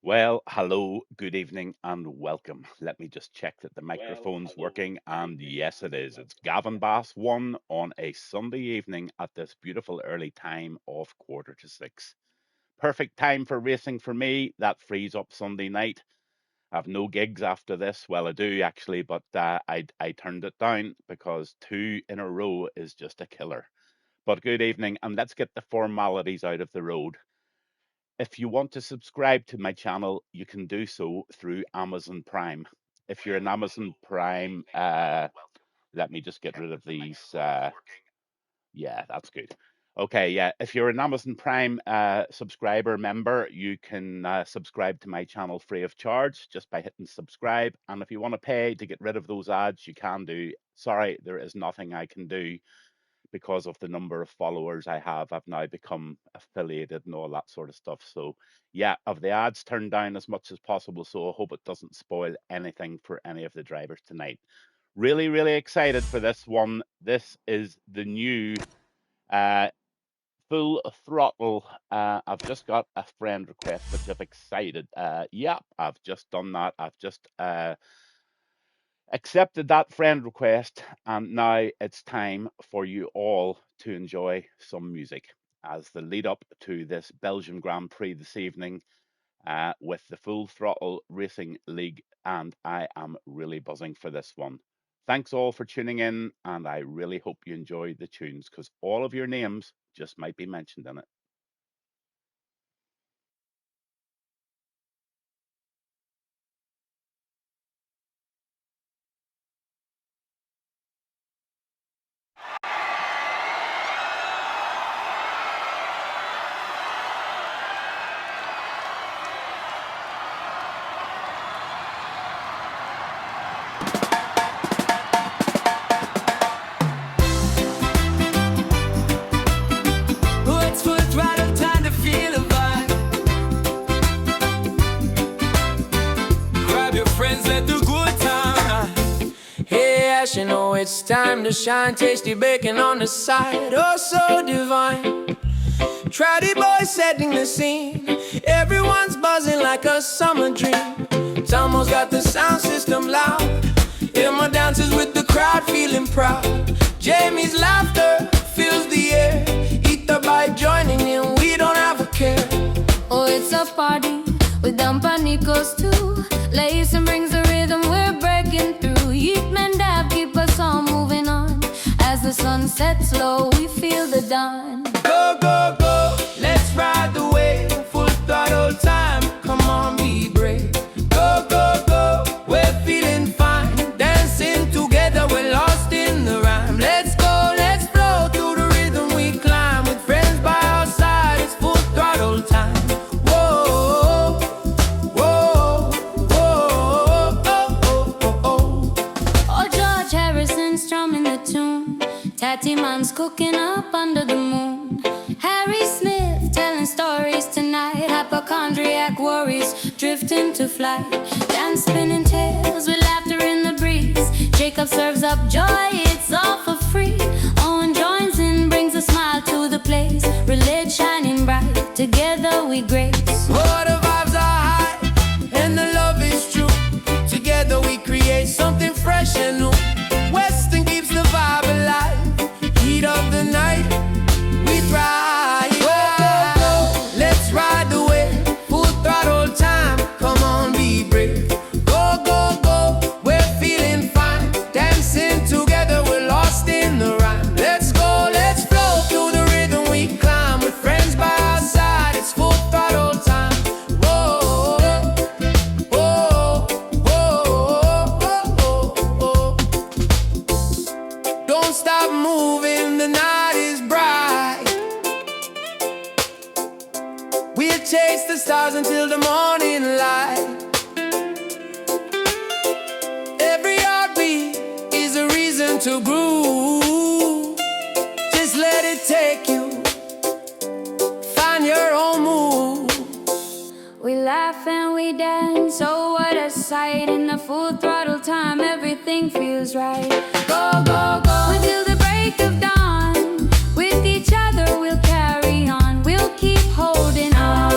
Well, hello, good evening, and welcome. Let me just check that the microphone's working, and yes, it is. It's Gavinbass1 on a Sunday evening at this beautiful early time of 5:45. Perfect time for racing for me. That frees up Sunday night. I have no gigs after this. Well, I do actually, but I turned it down because two in a row is just a killer. But good evening, and let's get the formalities out of the road. If you want to subscribe to my channel, you can do so through Amazon Prime. If you're an Amazon Prime, let me just get rid of these. Yeah, that's good. Okay, yeah. If you're an Amazon Prime subscriber member, you can subscribe to my channel free of charge just by hitting subscribe. And if you want to pay to get rid of those ads, you can do. Sorry, there is nothing I can do because of the number of followers I have. I've now become affiliated and all that sort of stuff. So, yeah, of the ads turned down as much as possible. So, I hope it doesn't spoil anything for any of the drivers tonight. Really, really excited for this one. This is the new uh, full throttle. I've just got a friend request, which I've excited. Yeah, I've just done that. I've just accepted that friend request, and now it's time for you all to enjoy some music as the lead up to this Belgium Grand Prix this evening with the Full Throttle Racing League, and I am really buzzing for this one. Thanks all for tuning in, and I really hope you enjoy the tunes because all of your names just might be mentioned in it. It's full throttle time to feel a vibe. Grab your friends, let the good time. Hey Ash, you know it's time to shine. Tasty bacon on the side, oh so divine. Trouty boy setting the scene. Everyone's buzzing like a summer dream. Tomo's got the sound system loud. Emma dances with the crowd feeling proud. Jamie's laughter fills the air. Ether by joining in, we don't have a care. Oh, it's a party with Dumpanicos too. Lacing brings the rhythm, we're breaking through. Yeet and dab keep us all moving on. As the sun sets low, we feel the dawn. Go, go, go, let's ride the wave. Full throttle time, come on, be brave. Go, go, go, we're feeling fine. Dancing together, we're lost in the rhyme. Let's go, let's flow through the rhythm we climb. With friends by our side, it's full throttle time. Whoa, whoa, whoa, oh, oh, oh. Oh, George Harrison strumming the tune. Tatty Man's cooking up under the moon. Harry Smith telling stories tonight. Hypochondriac worries drifting to flight. Dance spinning tales with laughter in the breeze. Jacob serves up joy, it's all for free. Owen joins in, brings a smile to the place. Relate shining bright, together we grace. Oh, the vibes are high, and the love is true. Together we create something fresh and new. Weston keeps the vibe alive. Heat of the night, we thrive. Go, go, go, let's ride the wave. Full throttle time, come on, be brave. Go, go, go, we're feeling fine. Dancing together, we're lost in the rhyme. Let's go, let's flow through the rhythm we climb. With friends by our side, it's full throttle time. Whoa, whoa, whoa, whoa, whoa. Don't stop moving, the night is bright. We'll chase the stars until the morning light. Every heartbeat is a reason to groove. Just let it take you, find your own move. We laugh and we dance, oh what a sight. In the full throttle time, everything feels right. Go, go, go, until the break of dawn. With each other we'll carry on, we'll keep holding on.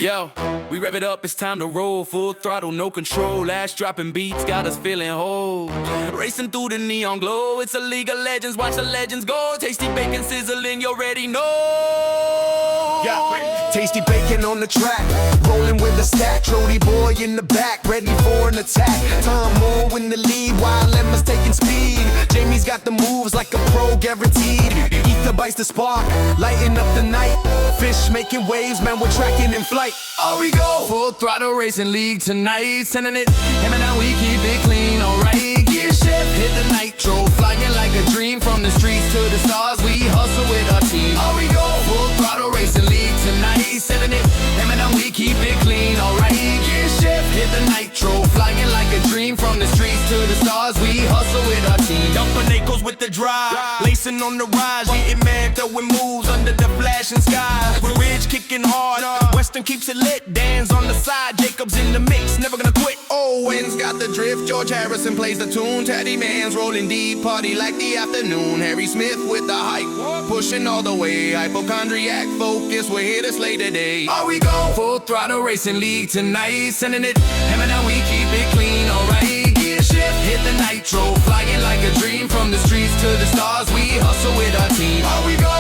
Yo, we rev it up, it's time to roll. Full throttle, no control. Ass dropping beats, got us feeling whole. Racing through the neon glow, it's a league of legends. Watch the legends go. Tasty bacon sizzling, you already know. Yeah. Tasty bacon on the track, rolling with a stack. Trody boy in the back, ready for an attack. Tom Moore in the lead, while Emma's taking speed. Jamie's got the moves like a pro, guaranteed. Ether bites the spark, lighting up the night. Fish making waves, man, we're tracking in flight. Oh, we go! Full throttle racing league tonight. Sending it, and now we keep it clean, alright. Gear shift, hit the nitro. Flying like a dream from the streets to the stars. We hustle with our team. Oh, we go! Full throttle racing league tonight. Sending it, and now we keep it clean, alright. Gear shift, hit the nitro. Flying like a dream from the streets to the stars. We hustle with our team. Dumping Acres with the drive, lacing on the rise. Getting mad, throwing moves under the flashing skies. With Ridge kicking hard, Western keeps it lit. Dan's on the side, Jacob's in the mix, never gonna quit. Owens got the drift, George Harrison plays the tune. Teddy Man's rolling deep, party like the afternoon. Harry Smith with the hype, pushing all the way. Hypochondriac focus, we're here to slay today. Oh, we go! Full throttle racing league tonight. Sending it, and now we keep it clean, alright. Gear shift, hit the nitro. Flying like a dream from the streets to the stars. We hustle with our team. Oh, we go!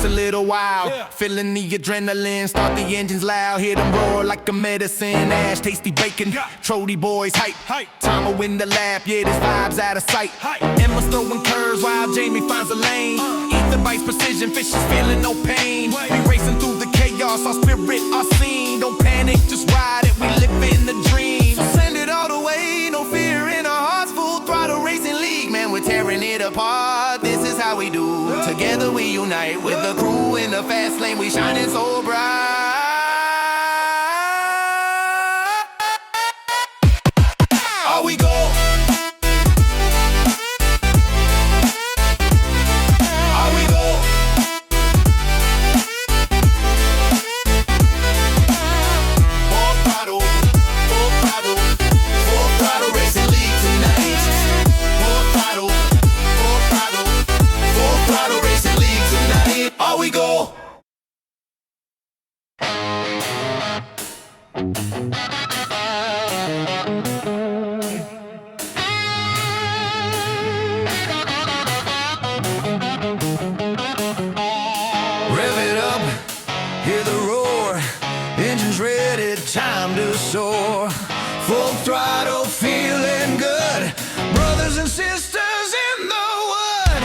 A little wild, feeling the adrenaline. Start the engines loud, hear them roar like a medicine. Ash, tasty bacon, Trody boys hype. Tomo in the lap, yeah, this vibe's out of sight. Emma's throwing curves while Jamie finds a lane. Ether bites precision, fish is feeling no pain. We racing through the chaos, our spirit, our scene. Don't panic, just ride it, we live in the dream. So send it all the way, no fear in our hearts. Full throttle racing league, man, we're tearing it apart. This is how we do. Together we unite with the crew in the fast lane. We shining so bright. Oh, we go. Oh, we go. Full throttle, full throttle, full throttle racing league tonight. Full throttle, full throttle, full throttle racing league tonight. Oh, we go. Rev it up, hear the roar. Engines ready, time to soar. Full throttle, feeling good. Brothers and sisters in the wood.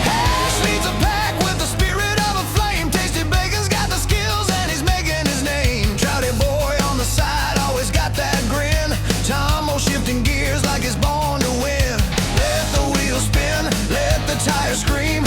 Ash leads a pack with the spirit of a flame. Tasty bacon's got the skills and he's making his name. Trouty boy on the side, always got that grin. Tomo shifting gears like he's born to win. Let the wheels spin, let the tires scream.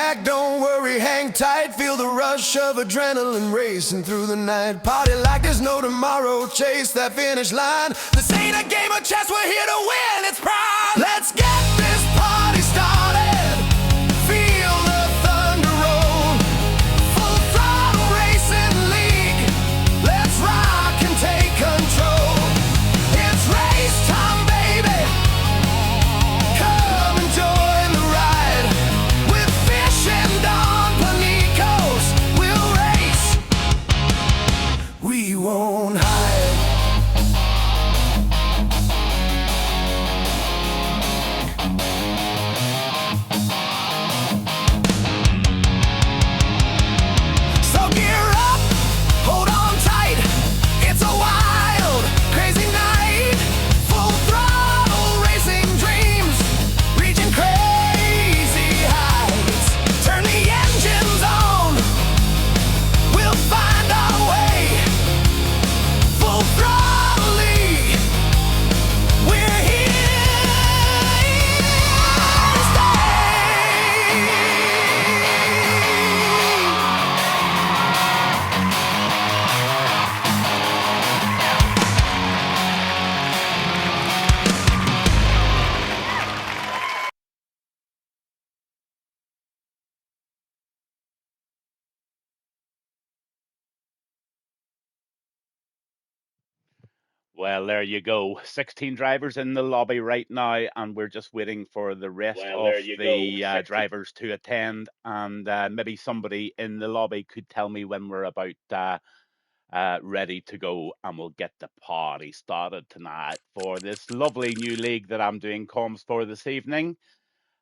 back, don't worry, hang tight. Feel the rush of adrenaline racing through the night. Party like there's no tomorrow, chase that finish line. This ain't a game of chess, we're here to win, it's pride. Let's get this party started. Feel the thunder roll. Full throttle racing league. Let's rock and take control. It's race time, baby. Come and join the ride. With Fish and Don Panicos, we'll race. We won't hide. So gear up, hold on tight. It's a wild, crazy night. Full throttle racing dreams, reaching crazy heights. Turn the engines on, we'll find our way. Full throttle league, we're here to stay. Well, there you go. 16 drivers in the lobby right now, and we're just waiting for the rest of the drivers to attend. And maybe somebody in the lobby could tell me when we're about ready to go, and we'll get the party started tonight for this lovely new league that I'm doing comms for this evening.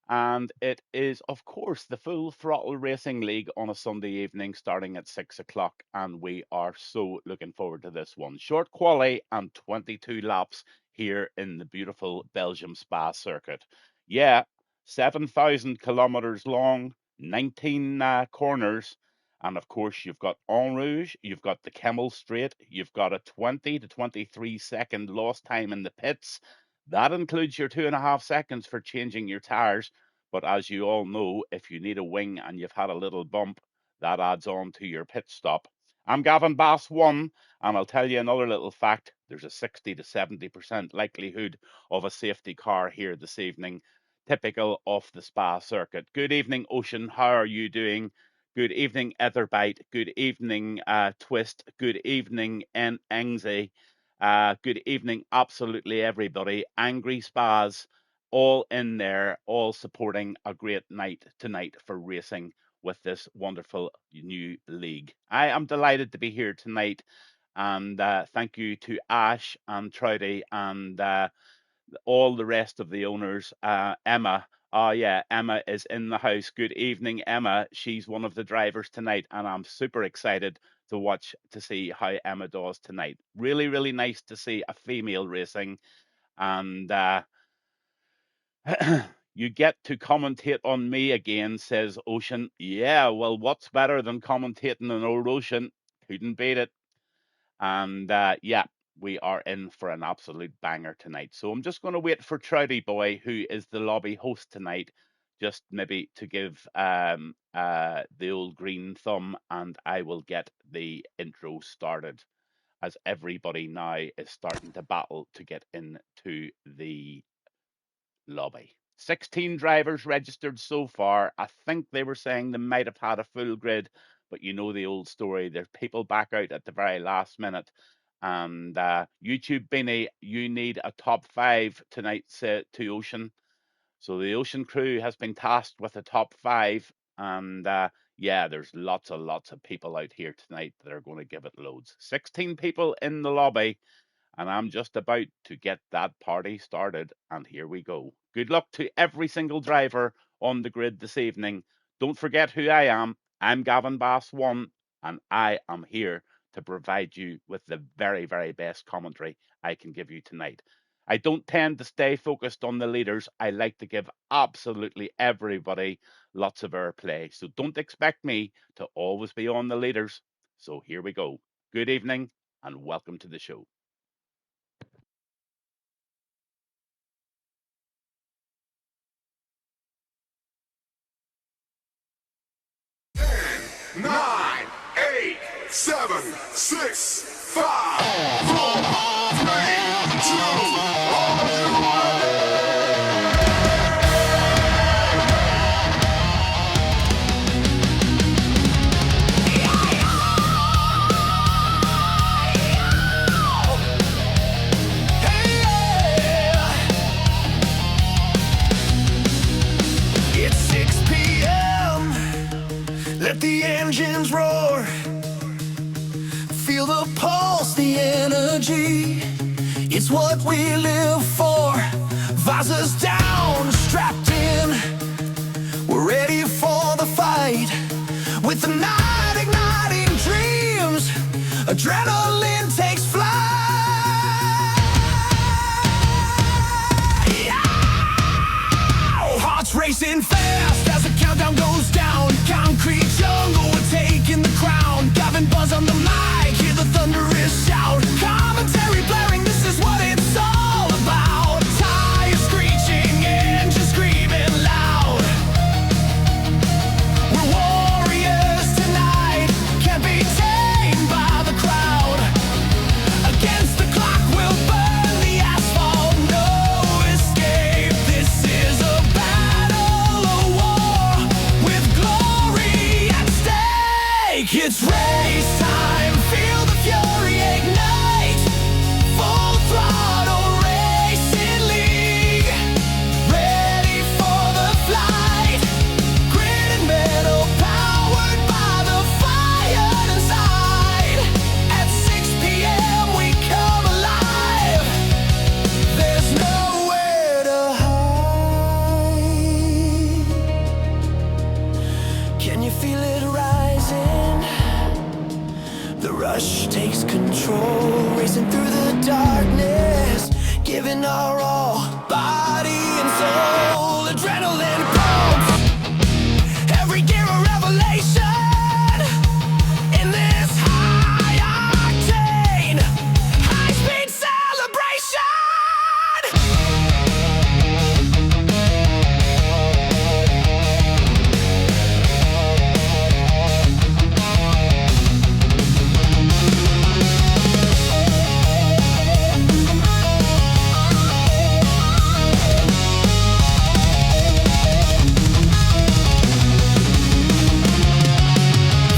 And it is, of course, the Full Throttle Racing League on a Sunday evening starting at 6 o'clock. And we are so looking forward to this one. Short quali and 22 laps here in the beautiful Belgium Spa circuit. Yeah, 7,000 kilometers long, 19 corners. And of course, you've got En Rouge, you've got the Kemmel Straight, you've got a 20 to 23-second lost time in the pits. That includes your 2.5 seconds for changing your tires. But as you all know, if you need a wing and you've had a little bump, that adds on to your pit stop. I'm Gavinbass1, and I'll tell you another little fact. There's a 60 to 70% likelihood of a safety car here this evening, typical of the Spa circuit. Good evening, Ocean. How are you doing? Good evening, Etherbite. Good evening, Twist. Good evening, Engsy. Good evening, absolutely everybody. Angry Spas, all in there, all supporting a great night tonight for racing with this wonderful new league. I am delighted to be here tonight, and thank you to Ash and Trouty and all the rest of the owners. Emma, oh yeah, Emma is in the house. Good evening, Emma. She's one of the drivers tonight, and I'm super excited to watch to see how Emma does tonight. Really, really nice to see a female racing, and you get to commentate on me again, says Ocean. Yeah, well, what's better than commentating on old Ocean? Couldn't beat it. And yeah, we are in for an absolute banger tonight. So I'm just going to wait for Trouty Boy, who is the lobby host tonight, just maybe to give the old green thumb, and I will get the intro started as everybody now is starting to battle to get into the lobby. 16 drivers registered so far. I think they were saying they might have had a full grid, but you know the old story. There's people back out at the very last minute. And YouTube Binny, you need a top five tonight, to Ocean. So the Ocean crew has been tasked with a top five. And yeah, there's lots of people out here tonight that are going to give it loads. 16 people in the lobby, and I'm just about to get that party started. And here we go. Good luck to every single driver on the grid this evening. Don't forget who I am. I'm Gavinbass1, and I am here to provide you with the very best commentary I can give you tonight. I don't tend to stay focused on the leaders. I like to give absolutely everybody lots of airplay. So don't expect me to always be on the leaders. So here we go. Good evening and welcome to the show. 9, 8, 7, 6, 5, 4, 3, 2, are you ready? It's 6 p.m. Let the engines roar. Feel the pulse, the energy. It's what we live for. Visors down, strapped in. We're ready for the fight. With the night igniting dreams, adrenaline takes flight. Hearts racing fast as the countdown goes down. Concrete jungle, we're taking the crown. Gavinbass on the mic, hear the thunderous shout. Commentary blaring, this is what it's all about. Tires screeching, engines screaming loud. We're warriors tonight, can't be tamed by the crowd. Against the clock, we'll burn the asphalt, no escape. This is a battle, a war, with glory at stake. It's race time, feel the fury ignite. Full throttle racing league, ready for the flight. Grit and metal powered by the fire inside. At 6 p.m. we come alive. There's nowhere to hide. Can you feel it rising? The rush takes control, racing through the darkness, giving our all, body and soul. Adrenaline pumps, every gear a revelation. In this high octane, high speed celebration.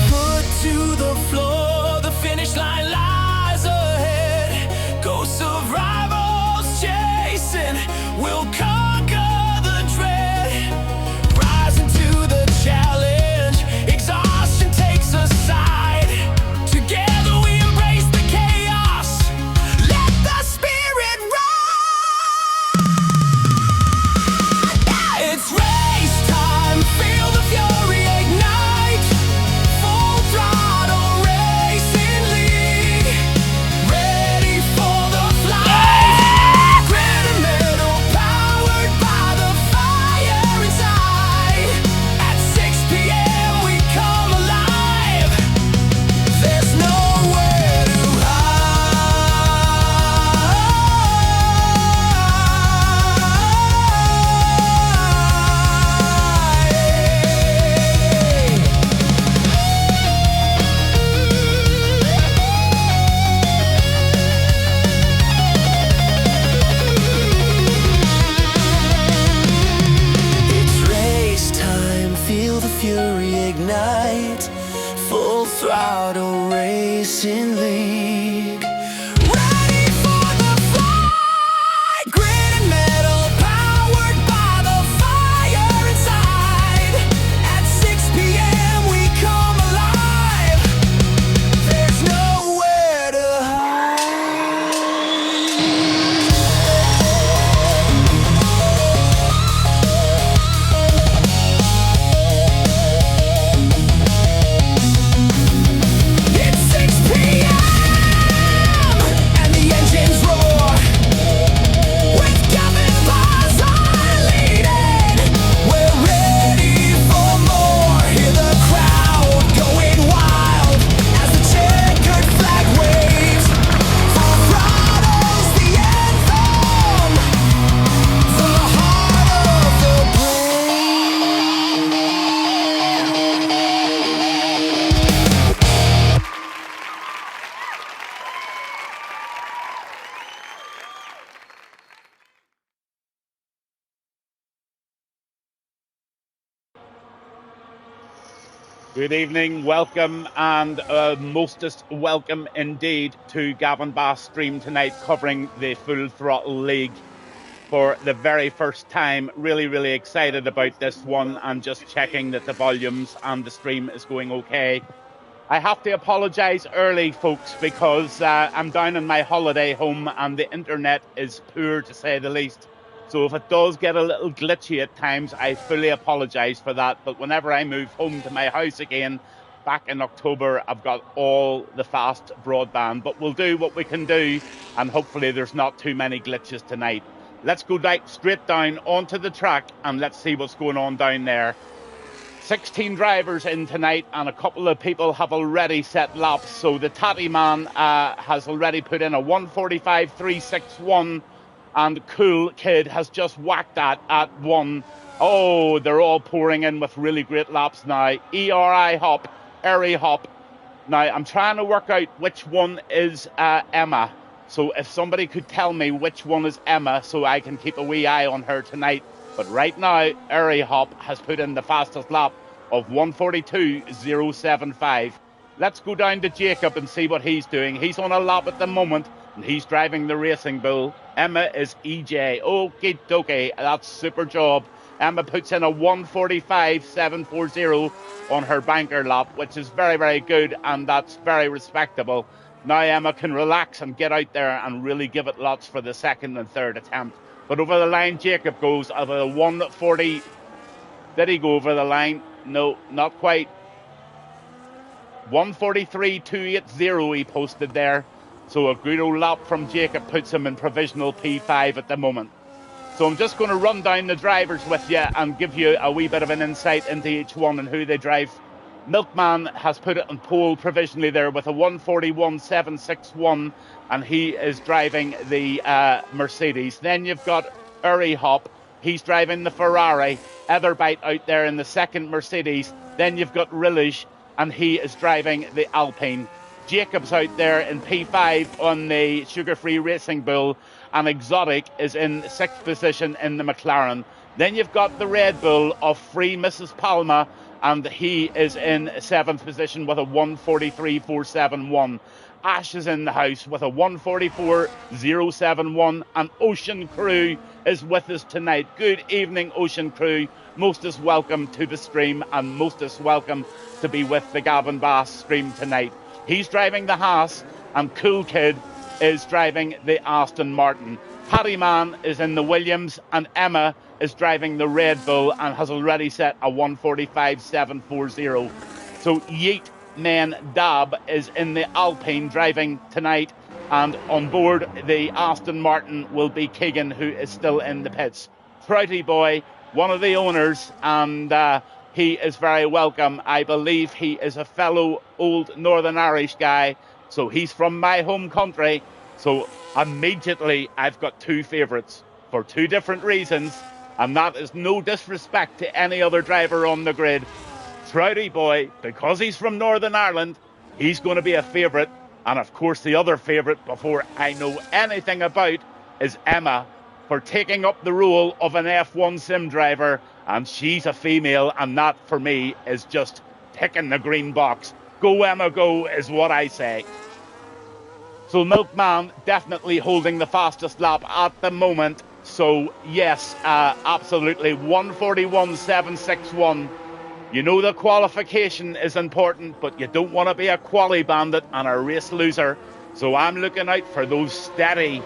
Foot to the floor, the finish line lies ahead. Ghosts of rivals chasing, we'll conquer the dread. Rising to the challenge, exhaustion takes us aside. Together we embrace the chaos, let the spirit rise. It's race time, feel the fury ignite. Full throttle racing league, ready for the flight. Grit and metal powered by the fire inside. At 6 p.m. we come alive. There's nowhere to hide. It's race time, feel the fury ignite. Full throttle racing league, ready for the flight. Grit and metal powered by the fire inside. At 6 p.m. we come alive. There's nowhere to hide. It's 6 p.m. Good evening, welcome, and mostest welcome indeed to Gavinbass stream tonight, covering the Full Throttle League for the very first time. Really, really excited about this one, and just checking that the volumes and the stream is going okay. I have to apologise early, folks, because I'm down in my holiday home and the internet is poor, to say the least. So if it does get a little glitchy at times, I fully apologise for that. But whenever I move home to my house again, back in October, I've got all the fast broadband. But we'll do what we can do, and hopefully there's not too many glitches tonight. Let's go straight down onto the track and let's see what's going on down there. 16 drivers in tonight, and a couple of people have already set laps. So the Tatty man has already put in a 1:45.361, and Cool Kid has just whacked that at 1. Oh, they're all pouring in with really great laps now. ERI Hop, Eri Hop. Now, I'm trying to work out which one is Emma. So if somebody could tell me which one is Emma, so I can keep a wee eye on her tonight. But right now, Eri Hop has put in the fastest lap of 1:42.075. Let's go down to Jacob and see what he's doing. He's on a lap at the moment, and he's driving the Racing Bull. Emma is EJ. Okie dokie, that's super job. Emma puts in a 1:45.740 on her banker lap, which is very, very good, and that's very respectable. Now Emma can relax and get out there and really give it lots for the second and third attempt. But over the line, Jacob goes of a 1:40. Did he go over the line? No, not quite. 1:43.280 he posted there. So a good old lap from Jacob puts him in provisional P5 at the moment. So I'm just going to run down the drivers with you and give you a wee bit of an insight into each one and who they drive. Milkman has put it on pole provisionally there with a 1:41.761, and he is driving the Mercedes. Then you've got Eri Hop. He's driving the Ferrari. Etherbite out there in the second Mercedes. Then you've got Rillish, and he is driving the Alpine. Jacob's out there in P5 on the sugar-free Racing Bull, and Exotic is in 6th position in the McLaren. Then you've got the Red Bull of Free Mrs. Palma, and he is in 7th position with a 1:43.471. Ash is in the house with a 1:44.071, and Ocean Crew is with us tonight. Good evening, Ocean Crew. Mostest welcome to the stream, and mostest welcome to be with the Gavinbass stream tonight. He's driving the Haas, and Cool Kid is driving the Aston Martin. Paddy Man is in the Williams, and Emma is driving the Red Bull and has already set a 1:45.740. So Yeet Men Dab is in the Alpine driving tonight, and on board the Aston Martin will be Keegan, who is still in the pits. Prouty Boy, one of the owners, and he is very welcome. I believe he is a fellow old Northern Irish guy, so he's from my home country. So immediately I've got two favourites for two different reasons, and that is no disrespect to any other driver on the grid. Prouty Boy, because he's from Northern Ireland, he's going to be a favourite. And of course the other favourite, before I know anything about, is Emma, for taking up the role of an F1 sim driver, and she's a female, and that for me is just ticking the green box. Go Emma, go, is what I say. So Milkman definitely holding the fastest lap at the moment. So yes, absolutely, 1:41.761. You know the qualification is important, but you don't want to be a quali bandit and a race loser. So I'm looking out for those steady,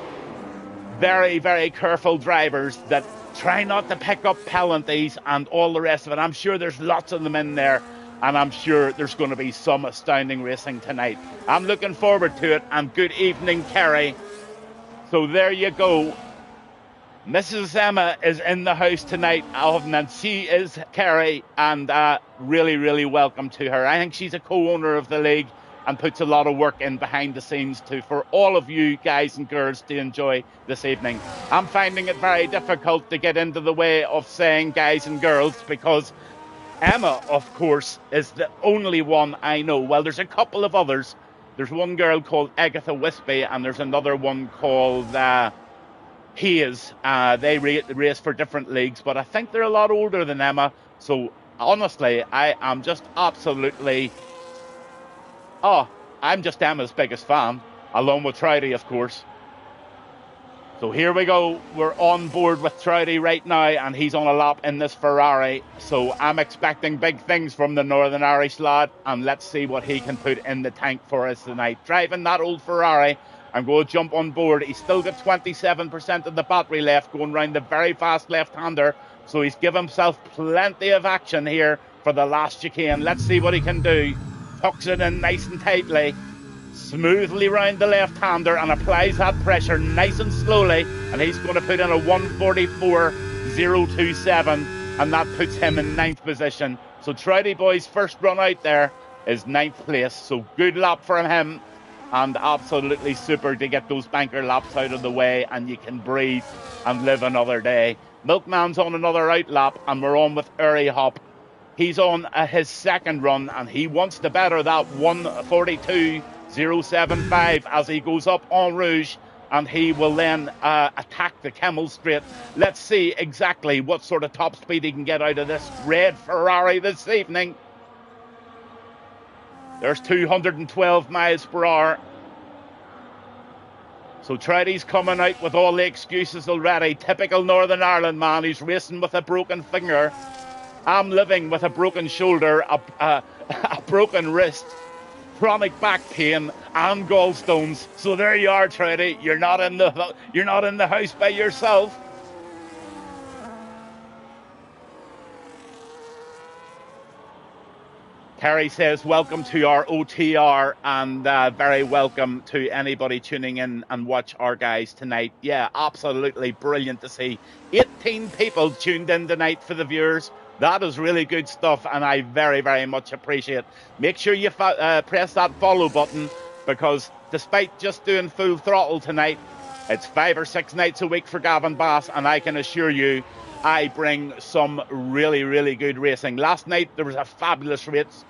very, very careful drivers that try not to pick up penalties and all the rest of it. I'm sure there's lots of them in there, and I'm sure there's going to be some astounding racing tonight. I'm looking forward to it, and good evening, Kerry. So there you go. Mrs. Emma is in the house tonight, and she is Kerry, and really, really welcome to her. I think she's a co-owner of the league and puts a lot of work in behind the scenes too for all of you guys and girls to enjoy this evening. I'm finding it very difficult to get into the way of saying guys and girls, because Emma, of course, is the only one I know. Well, there's a couple of others. There's one girl called Agatha Wispy, and there's another one called Hayes. They race for different leagues, but I think they're a lot older than Emma. So honestly, I am just absolutely, oh, I'm just Emma's biggest fan, along with Trouty, of course. So here we go. We're on board with Trouty right now, and he's on a lap in this Ferrari. So I'm expecting big things from the Northern Irish lad, and let's see what he can put in the tank for us tonight. Driving that old Ferrari, I'm going to jump on board. He's still got 27% of the battery left, going round the very fast left-hander. So he's given himself plenty of action here for the last chicane. Let's see what he can do. Tucks it in nice and tightly. Smoothly round the left-hander and applies that pressure nice and slowly, and he's going to put in a 1:44.027, and that puts him in 9th position. So Trouty Boy's first run out there is 9th place, so good lap for him, and absolutely super to get those banker laps out of the way, and you can breathe and live another day. Milkman's on another out lap, and we're on with Uri Hop. He's on his second run, and he wants to better that 1:42.075 as he goes up en rouge, and he will then attack the Kemmel Straight. Let's see exactly what sort of top speed he can get out of this red Ferrari this evening. There's 212 miles per hour. So Trouty's coming out with all the excuses already. Typical Northern Ireland man. He's racing with a broken finger. I'm living with a broken shoulder, a broken wrist, chronic back pain, and gallstones. So there you are, Trouty. You're not in the house by yourself. Terry says, welcome to our OTR, and very welcome to anybody tuning in and watch our guys tonight. Yeah, absolutely brilliant to see 18 people tuned in tonight for the viewers. That is really good stuff, and I very, very much appreciate it. Make sure you press that follow button, because despite just doing full throttle tonight, it's 5 or 6 nights a week for Gavinbass, and I can assure you I bring some really, really good racing. Last night there was a fabulous race,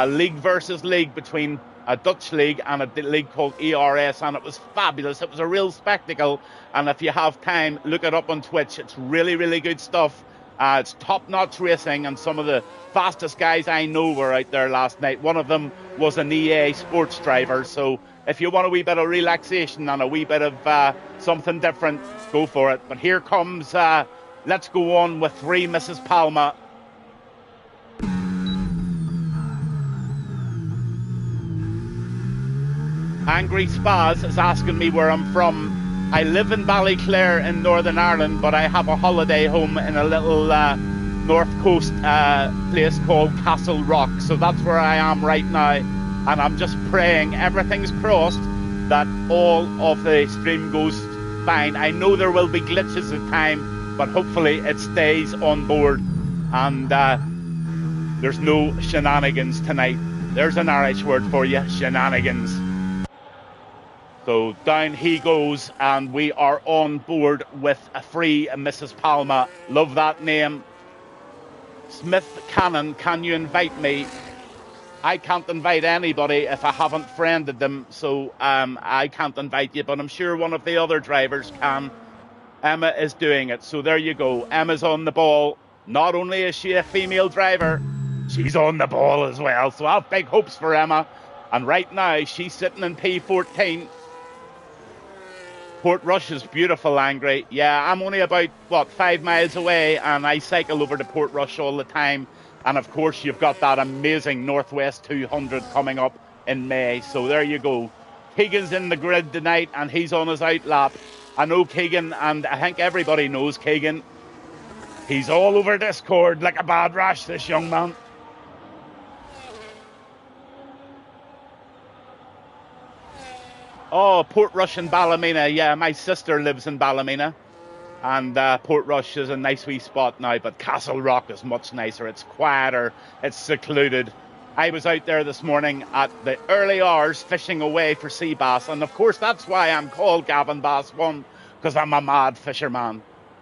league versus league between a Dutch league and a league called ERS, and it was fabulous. It was a real spectacle, and if you have time, look it up on Twitch. It's really, really good stuff. It's top-notch racing, and some of the fastest guys I know were out there last night. One of them was an EA sports driver, so if you want a wee bit of relaxation and a wee bit of something different, go for it. But here comes, let's go on with 3 Mrs. Palma. Angry Spaz is asking me where I'm from. I live in Ballyclare in Northern Ireland, but I have a holiday home in a little north coast place called Castle Rock. So that's where I am right now, and I'm just praying everything's crossed that all of the stream goes fine. I know there will be glitches at time, but hopefully it stays on board, and there's no shenanigans tonight. There's an Irish word for you, shenanigans. So down he goes, and we are on board with a free Mrs. Palma. Love that name. Smith Cannon, can you invite me? I can't invite anybody if I haven't friended them, so I can't invite you, but I'm sure one of the other drivers can. Emma is doing it, so there you go. Emma's on the ball. Not only is she a female driver, she's on the ball as well, so I have big hopes for Emma. And right now, she's sitting in P14. Portrush is beautiful, Angry. Yeah, I'm only about, 5 miles away, and I cycle over to Portrush all the time. And of course, you've got that amazing Northwest 200 coming up in May. So there you go. Keegan's in the grid tonight, and he's on his out lap. I know Keegan, and I think everybody knows Keegan. He's all over Discord like a bad rash, this young man. Oh, Portrush and Ballymena. Yeah, my sister lives in Ballymena. And Portrush is a nice wee spot now, but Castle Rock is much nicer. It's quieter, it's secluded. I was out there this morning at the early hours fishing away for sea bass, and of course that's why I'm called Gavinbass1, because I'm a mad fisherman.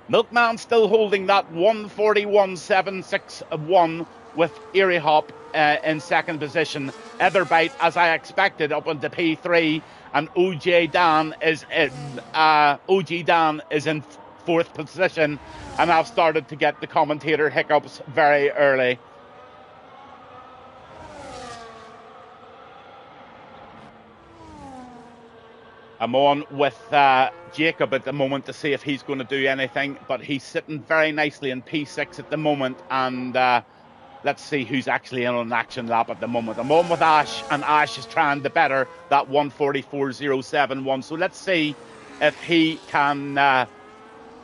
Milkman still holding that 1:41.761 with Uri Hop in second position. Etherbite, as I expected, up into P3, and OG Dan is in fourth position, and I've started to get the commentator hiccups very early. I'm on with Jacob at the moment to see if he's going to do anything, but he's sitting very nicely in P6 at the moment, and let's see who's actually in an action lap at the moment. I'm on with Ash, and Ash is trying to better that 1:44.071. So let's see if he can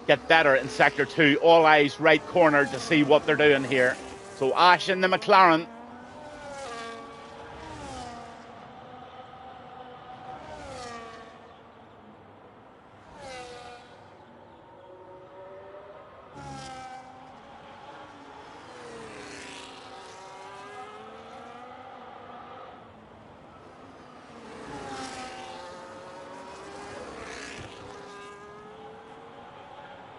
get better in Sector 2. All eyes right corner to see what they're doing here. So Ash in the McLaren.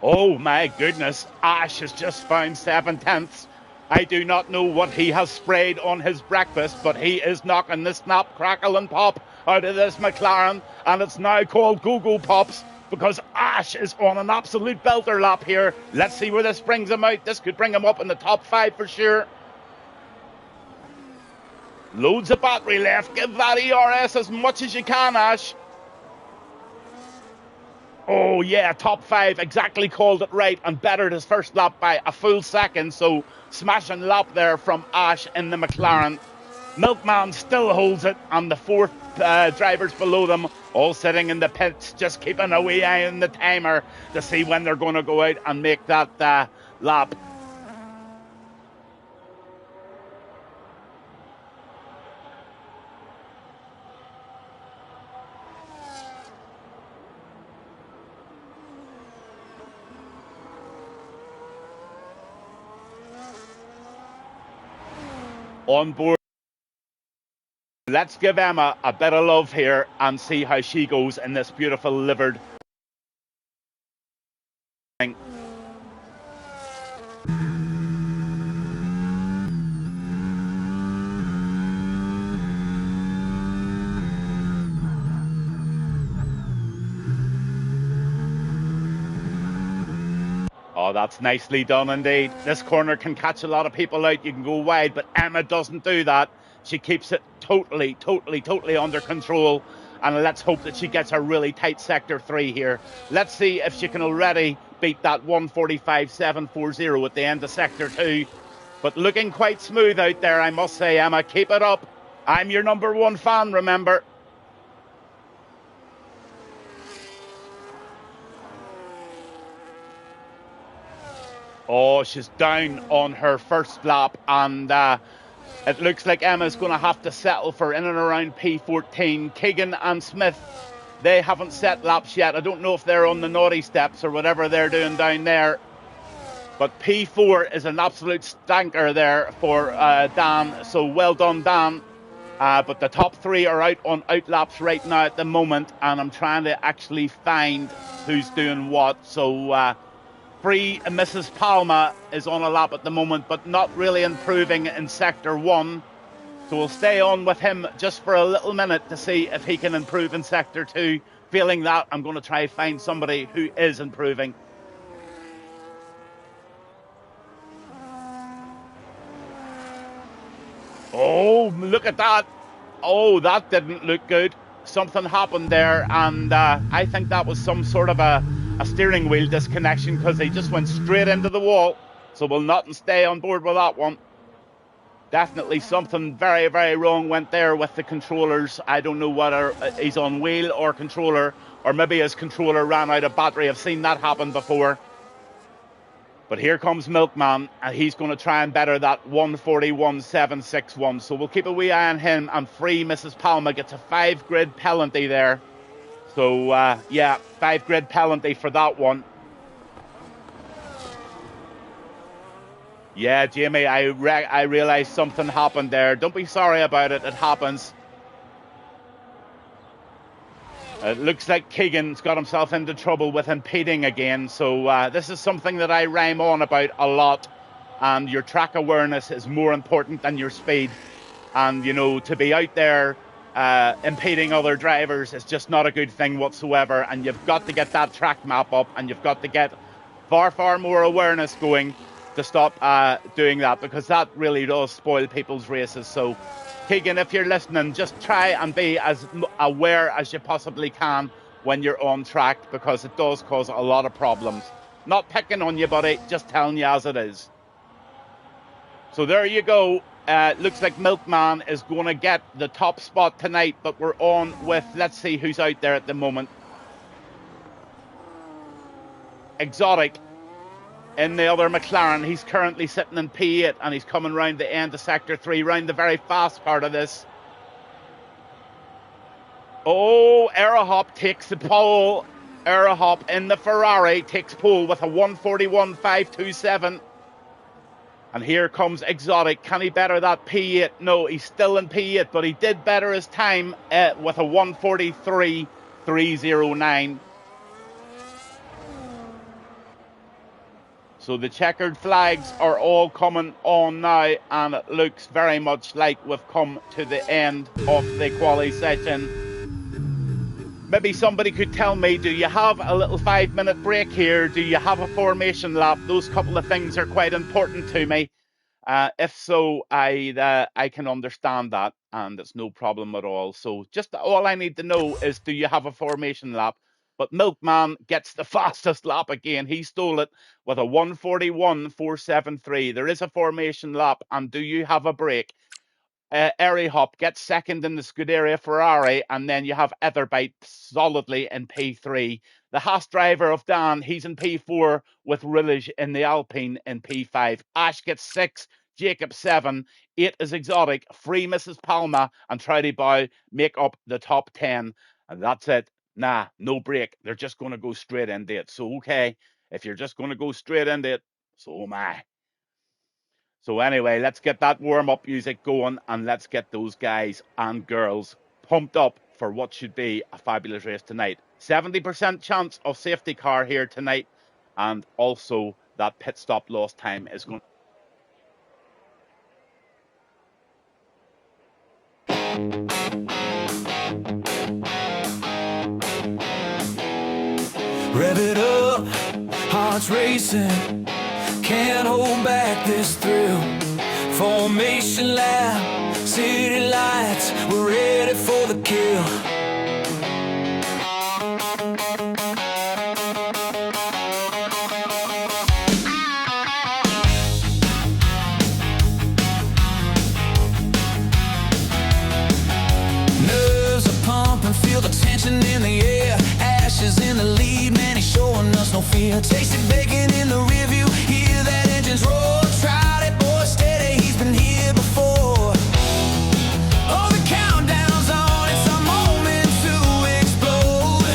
Oh my goodness, Ash has just found 7/10. I do not know what he has sprayed on his breakfast, but he is knocking the snap, crackle and pop out of this McLaren, and it's now called Go-Go Pops because Ash is on an absolute belter lap here. Let's see where this brings him out. This could bring him up in the top 5 for sure. Loads of battery left. Give that ERS as much as you can, Ash. Oh yeah, top 5, exactly called it right, and bettered his first lap by a full second. So smashing lap there from Ash in the McLaren. Milkman still holds it, and the 4 drivers below them all sitting in the pits, just keeping a wee eye on the timer to see when they're going to go out and make that lap. On board. Let's give Emma a bit of love here and see how she goes in this beautiful livered thing. Oh, that's nicely done indeed. This corner can catch a lot of people out. You can go wide, but Emma doesn't do that. She keeps it totally under control. And let's hope that she gets a really tight Sector 3 here. Let's see if she can already beat that 1:45.740 at the end of Sector 2. But looking quite smooth out there, I must say, Emma. Keep it up. I'm your number 1 fan, remember. Oh, she's down on her first lap, and it looks like Emma's going to have to settle for in and around P14. Keegan and Smith, they haven't set laps yet. I don't know if they're on the naughty steps or whatever they're doing down there. But P4 is an absolute stanker there for Dan, so well done, Dan. But the top 3 are out on outlaps right now at the moment, and I'm trying to actually find who's doing what. So Free Mrs. Palma is on a lap at the moment, but not really improving in Sector 1. So we'll stay on with him just for a little minute to see if he can improve in Sector 2. Feeling that, I'm going to try and find somebody who is improving. Oh, look at that. Oh, that didn't look good. Something happened there, and I think that was some sort of a steering wheel disconnection because he just went straight into the wall. So we'll not stay on board with that one. Definitely something very wrong went there with the controllers. I don't know whether he's on wheel or controller, or maybe his controller ran out of battery. I've seen that happen before. But here comes Milkman, and he's going to try and better that 1:41.761. So we'll keep a wee eye on him, and Free Mrs. Palma gets a 5 grid penalty there. So, yeah, 5 grid penalty for that one. Yeah, Jamie, I realised something happened there. Don't be sorry about it. It happens. It looks like Keegan's got himself into trouble with impeding again. So this is something that I rhyme on about a lot. And your track awareness is more important than your speed. And, you know, to be out there impeding other drivers is just not a good thing whatsoever. And you've got to get that track map up, and you've got to get far more awareness going to stop doing that, because that really does spoil people's races. So Keegan, if you're listening, just try and be as aware as you possibly can when you're on track, because it does cause a lot of problems. Not picking on you, buddy, just telling you as it is. So there you go. Looks like Milkman is going to get the top spot tonight, but we're on with, let's see who's out there at the moment. Exotic in the other McLaren. He's currently sitting in P8 and he's coming round the end of Sector 3, round the very fast part of this. Oh, Aerahop takes the pole. Aerahop in the Ferrari takes pole with a 141.527. And here comes Exotic. Can he better that P8? No, he's still in P8, but he did better his time with a 143.309. So the checkered flags are all coming on now, and it looks very much like we've come to the end of the quali session. Maybe somebody could tell me, do you have a little 5-minute break here? Do you have a formation lap? Those couple of things are quite important to me. If so, I can understand that, and it's no problem at all. So just all I need to know is, do you have a formation lap? But Milkman gets the fastest lap again. He stole it with a 141.473. There is a formation lap, and do you have a break? Aerahop gets second in the Scuderia Ferrari, and then you have Etherbite solidly in P3. The Haas driver of Dan, he's in P4 with Rillige in the Alpine in P5. Ash gets 6, Jacob 7, 8 is Exotic, 3 Mrs. Palma, and Trouty Bow make up the top 10. And that's it. Nah, no break. They're just going to go straight into it. So, okay, if you're just going to go straight into it, so am I. So anyway, let's get that warm-up music going, and let's get those guys and girls pumped up for what should be a fabulous race tonight. 70% chance of safety car here tonight, and also that pit stop lost time is going. Rev it up, heart's racing. Can't hold back this thrill. Formation lap, city lights, we're ready for the kill. Nerves are pumping, feel the tension in the air. Ash is in the lead, man, he's showing us no fear. Tasted bacon in the rearview, hear that engine's roar. Tried it, boy, steady, he's been here before. Oh, the countdown's on, it's our moment to explode.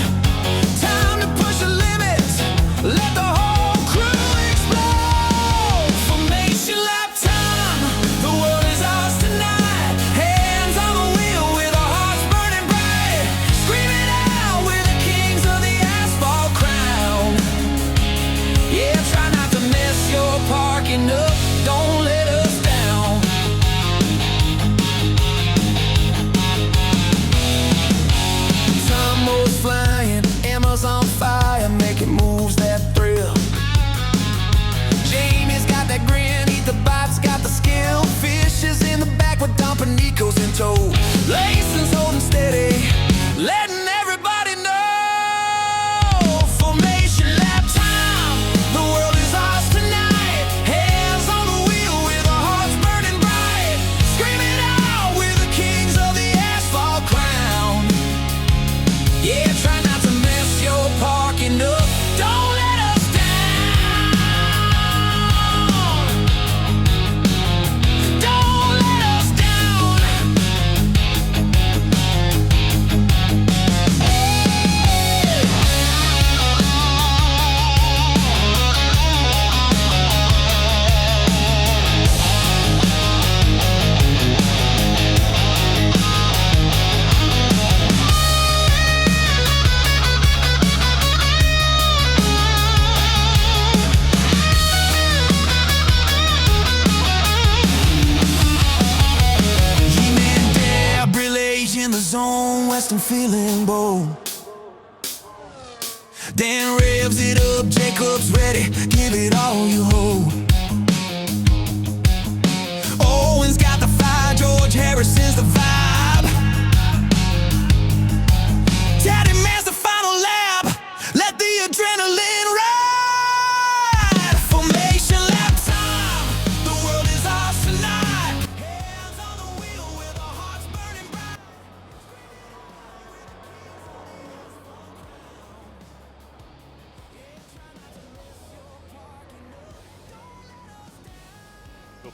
Time to push the limits, let the whole crew explode. Formation lap time, the world is ours tonight. Hands on the wheel with our hearts burning bright. Screaming out, we're the kings of the asphalt crown. Yeah, try not to mess your parking up, don't let us down. Time moves flying, Emma's on fire, making moves that thrill. Jamie's got that grin, Etherbox got the skill. Fish is in the back with dumping Nico's in tow. Lason's holding steady, letting everybody know. Formation lap time, the world is ours tonight. Hands on the wheel with our hearts burning bright. Screaming out, we're the kings of the asphalt crown. Yeah, try not to mess your parking up, don't let us down. Don't let us down. G-Man Dare, Brillage in the zone, Western feeling bold. Dan revs it up, Jacob's ready, give it all you hold. Owen's got the fire, George Harrison's the vibe. Daddy man's the final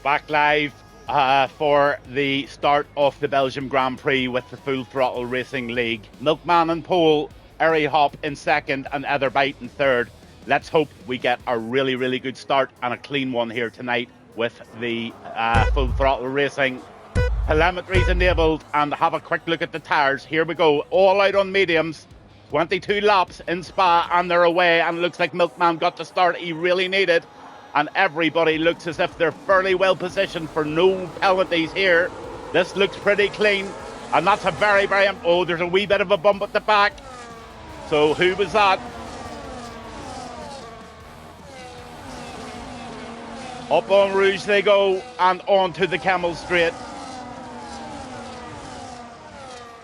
Back live for the start of the Belgium Grand Prix with the Full Throttle Racing League. Milkman in pole, Airy Hop in second, and Etherbite in third. Let's hope we get a really, really good start and a clean one here tonight with the Full Throttle Racing. Telemetry's enabled, and have a quick look at the tyres. Here we go, all out on mediums. 22 laps in Spa, and they're away, and it looks like Milkman got the start he really needed. And everybody looks as if they're fairly well positioned for no penalties here. This looks pretty clean, and that's a very, very... Oh, there's a wee bit of a bump at the back. So who was that? Up on Rouge they go, and on to the Camel Straight.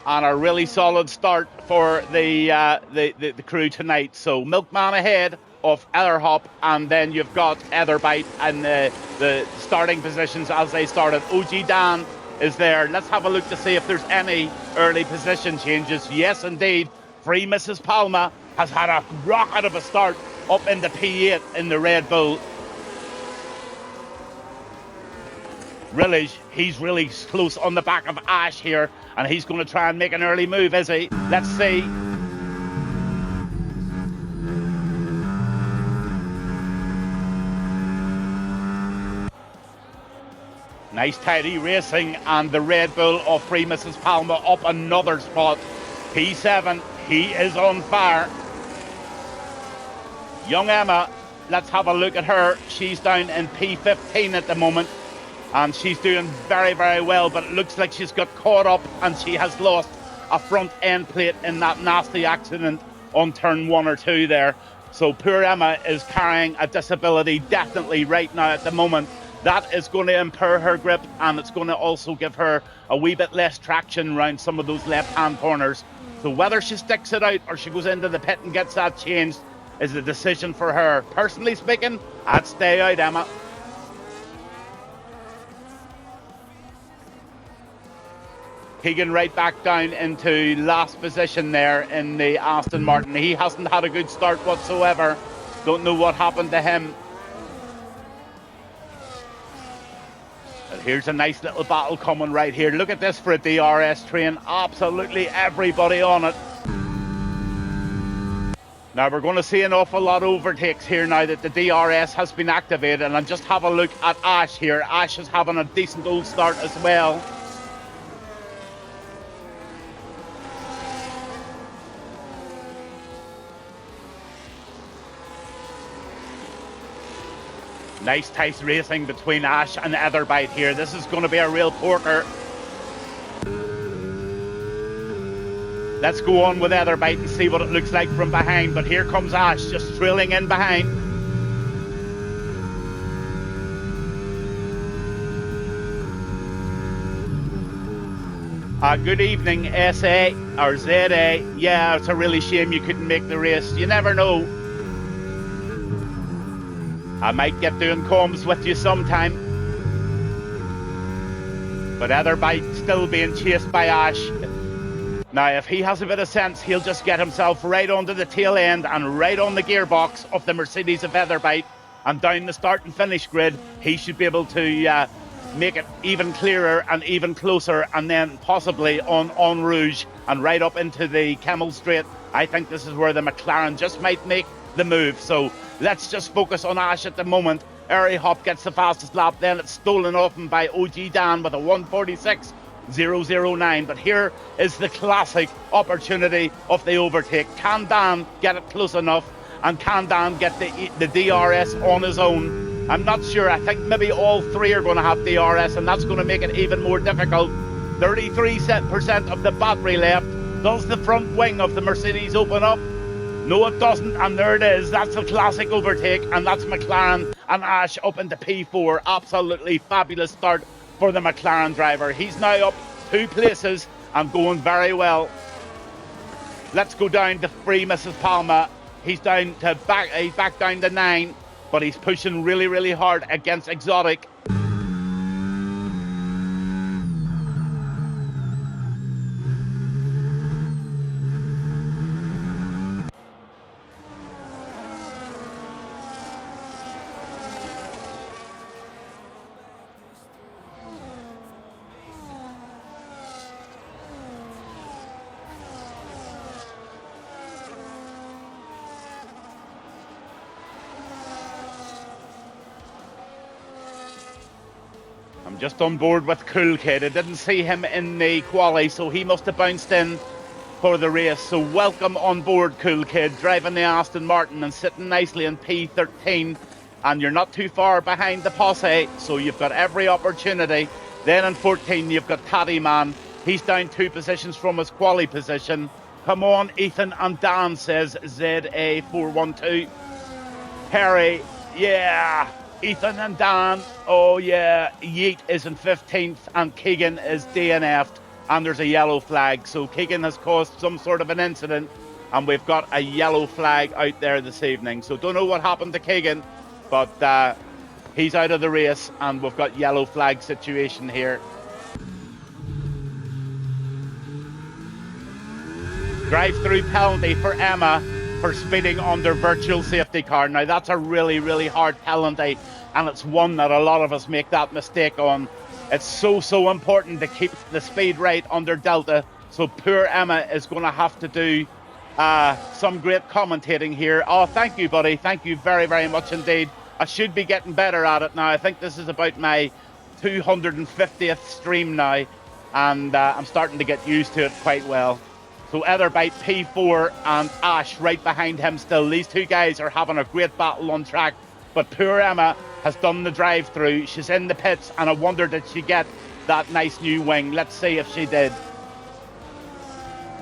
And a really solid start for the crew tonight. So Milkman ahead of Etherhop, and then you've got Etherbite and the starting positions as they started. OG Dan is there. Let's have a look to see if there's any early position changes. Yes, indeed. Free Mrs. Palma has had a rocket of a start up in the P8 in the Red Bull. Rillage, he's really close on the back of Ash here, and he's going to try and make an early move, is he? Let's see. Nice tidy racing, and the Red Bull of Free Mrs. Palma up another spot. P7, he is on fire. Young Emma, let's have a look at her. She's down in P15 at the moment, and she's doing very, very well, but it looks like she's got caught up and she has lost a front end plate in that nasty accident on turn 1 or 2 there. So poor Emma is carrying a disability definitely right now at the moment. That is going to impair her grip, and it's going to also give her a wee bit less traction around some of those left-hand corners. So whether she sticks it out or she goes into the pit and gets that changed is a decision for her. Personally speaking, I'd stay out, Emma. Keegan right back down into last position there in the Aston Martin. He hasn't had a good start whatsoever. Don't know what happened to him. And here's a nice little battle coming right here. Look at this for a DRS train. Absolutely everybody on it. Now we're going to see an awful lot of overtakes here now that the DRS has been activated. And just have a look at Ash here. Ash is having a decent old start as well. Nice tight racing between Ash and Etherbite here. This is going to be a real porker. Let's go on with Etherbite and see what it looks like from behind. But here comes Ash just trailing in behind. Good evening, SA or ZA. Yeah, it's a really shame you couldn't make the race. You never know. I might get doing comms with you sometime. But Etherbite still being chased by Ash. Now, if he has a bit of sense, he'll just get himself right onto the tail end and right on the gearbox of the Mercedes of Etherbite and down the start and finish grid. He should be able to make it even clearer and even closer, and then possibly on Rouge and right up into the Camel Straight. I think this is where the McLaren just might make the move. So let's just focus on Ash at the moment. Airy Hop gets the fastest lap, then it's stolen off him by OG Dan with a 1:46.009. But here is the classic opportunity of the overtake. Can Dan get it close enough, and can Dan get the DRS on his own? I'm not sure. I think maybe all three are going to have DRS, and that's going to make it even more difficult. 33% of the battery left. Does the front wing of the Mercedes open up? No, it doesn't, and there it is. That's a classic overtake, and that's McLaren and Ash up into P4. Absolutely fabulous start for the McLaren driver. He's now up 2 places and going very well. Let's go down to Free Mrs. Palma. He's back down to 9, but he's pushing really, really hard against Exotic. I'm just on board with Cool Kid. I didn't see him in the quali, so he must have bounced in for the race. So welcome on board, Cool Kid, driving the Aston Martin and sitting nicely in P13. And you're not too far behind the posse, so you've got every opportunity. Then in 14, you've got Tatty Man. He's down 2 positions from his quali position. Come on, Ethan and Dan, says ZA412. Harry, yeah. Ethan and Dan, oh yeah. Yeet is in 15th and Keegan is DNF'd, and there's a yellow flag. So Keegan has caused some sort of an incident, and we've got a yellow flag out there this evening. So don't know what happened to Keegan, but he's out of the race, and we've got yellow flag situation here. Drive-through penalty for Emma for speeding on their virtual safety car. Now, that's a really, really hard penalty, and it's one that a lot of us make that mistake on. It's so important to keep the speed right under Delta, so poor Emma is going to have to do some great commentating here. Oh, thank you, buddy. Thank you very, very much indeed. I should be getting better at it now. I think this is about my 250th stream now, and I'm starting to get used to it quite well. So Etherbite, P4 and Ash right behind him still. These two guys are having a great battle on track, but poor Emma has done the drive-through. She's in the pits, and I wonder did she get that nice new wing. Let's see if she did.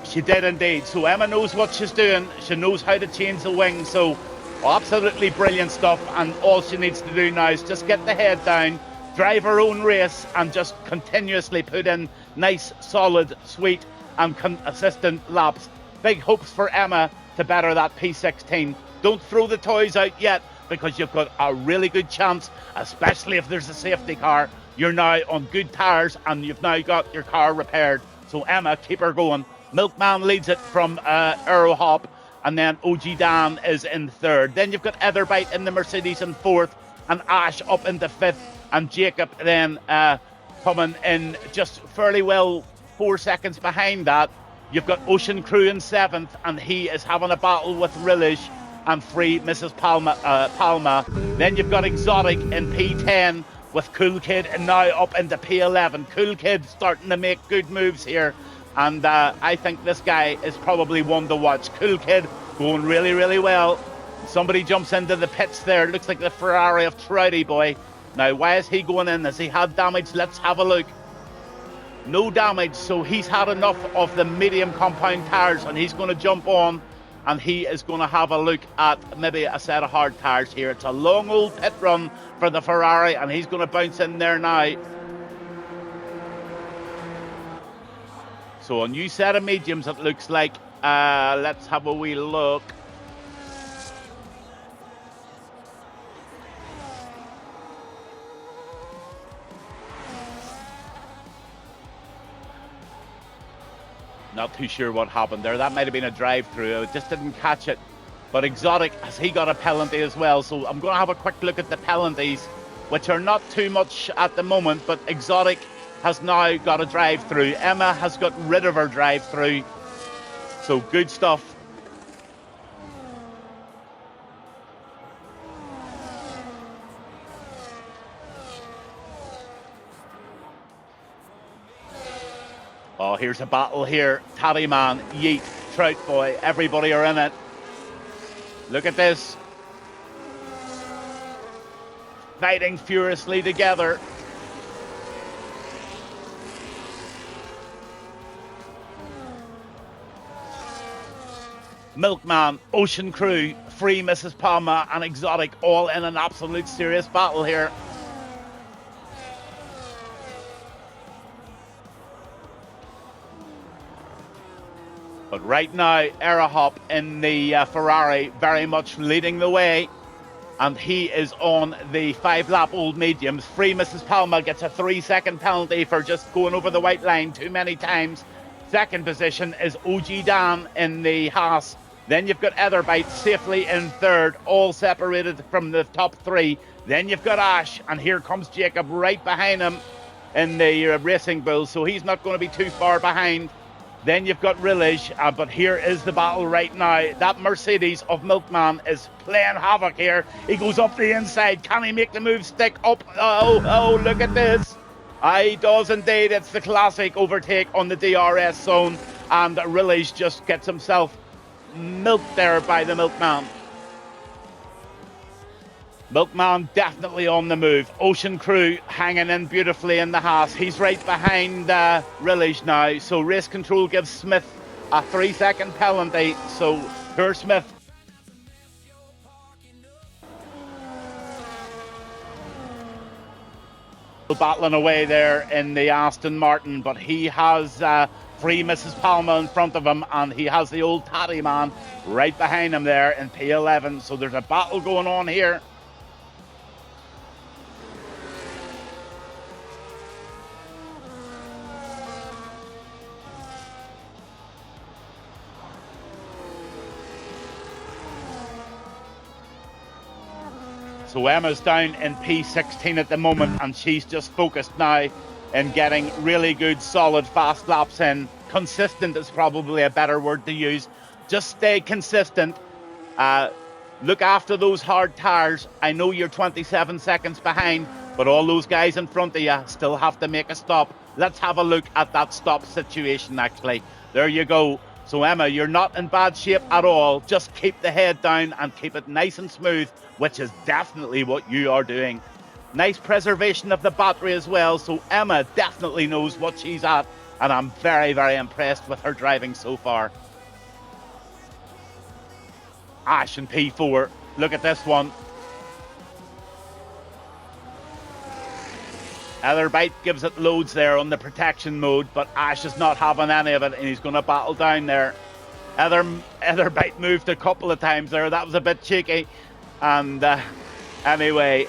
She did indeed. So Emma knows what she's doing. She knows how to change the wing. So absolutely brilliant stuff, and all she needs to do now is just get the head down, drive her own race, and just continuously put in nice, solid, sweet and consistent laps. Big hopes for Emma to better that P16. Don't throw the toys out yet, because you've got a really good chance, especially if there's a safety car. You're now on good tyres, and you've now got your car repaired. So Emma, keep her going. Milkman leads it from Aerohop, and then OG Dan is in 3rd. Then you've got Etherbite in the Mercedes in 4th, and Ash up into 5th, and Jacob then coming in just fairly well 4 seconds behind that. You've got Ocean Crew in 7th, and he is having a battle with Rillish and Free Mrs. Palma. Then you've got Exotic in P10 with Cool Kid, and now up into P11. Cool Kid starting to make good moves here, and I think this guy is probably one to watch. Cool Kid going really, really well. Somebody jumps into the pits there. Looks like the Ferrari of Trouty Boy. Now, why is he going in? Has he had damage? Let's have a look. No damage, so he's had enough of the medium compound tyres, and he's going to jump on, and he is going to have a look at maybe a set of hard tyres here. It's a long old pit run for the Ferrari, and he's going to bounce in there now. So a new set of mediums, it looks like. Let's have a wee look. Not too sure what happened there. That might have been a drive-through. I just didn't catch it. But Exotic, has he got a penalty as well? So I'm going to have a quick look at the penalties, which are not too much at the moment. But Exotic has now got a drive-through. Emma has got rid of her drive-through. So good stuff. Oh, here's a battle here. Tatty Man, Yeet, Trout Boy, everybody are in it. Look at this. Fighting furiously together. Milkman, Ocean Crew, Free Mrs. Palma and Exotic all in an absolute serious battle here. But right now, Aerohop in the Ferrari very much leading the way. And he is on the 5-lap old mediums. Free Mrs. Palma gets a 3-second penalty for just going over the white line too many times. Second position is OG Dan in the Haas. Then you've got Etherbite safely in 3rd, all separated from the top 3. Then you've got Ash, and here comes Jacob right behind him in the Racing Bull, so he's not going to be too far behind. Then you've got Rillish, but here is the battle right now. That Mercedes of Milkman is playing havoc here. He goes up the inside. Can he make the move stick up? Oh, look at this. He does indeed. It's the classic overtake on the DRS zone, and Rillish just gets himself milked there by the Milkman. Milkman definitely on the move. Ocean Crew hanging in beautifully in the Haas. He's right behind Rillish now. So race control gives Smith a 3-second penalty. So poor Smith. Battling away there in the Aston Martin, but he has free Mrs. Palma in front of him, and he has the old Tatty man right behind him there in P11. So there's a battle going on here. So Emma's down in P16 at the moment, and she's just focused now in getting really good, solid, fast laps in. Consistent is probably a better word to use. Just stay consistent. Look after those hard tyres. I know you're 27 seconds behind, but all those guys in front of you still have to make a stop. Let's have a look at that stop situation, actually. There you go. So Emma, you're not in bad shape at all. Just keep the head down and keep it nice and smooth, which is definitely what you are doing. Nice preservation of the battery as well. So Emma definitely knows what she's at, and I'm very, very impressed with her driving so far. Ash in P4. Look at this one. Etherbite gives it loads there on the protection mode, but Ash is not having any of it, and he's going to battle down there. Etherbite moved a couple of times there. That was a bit cheeky. And anyway,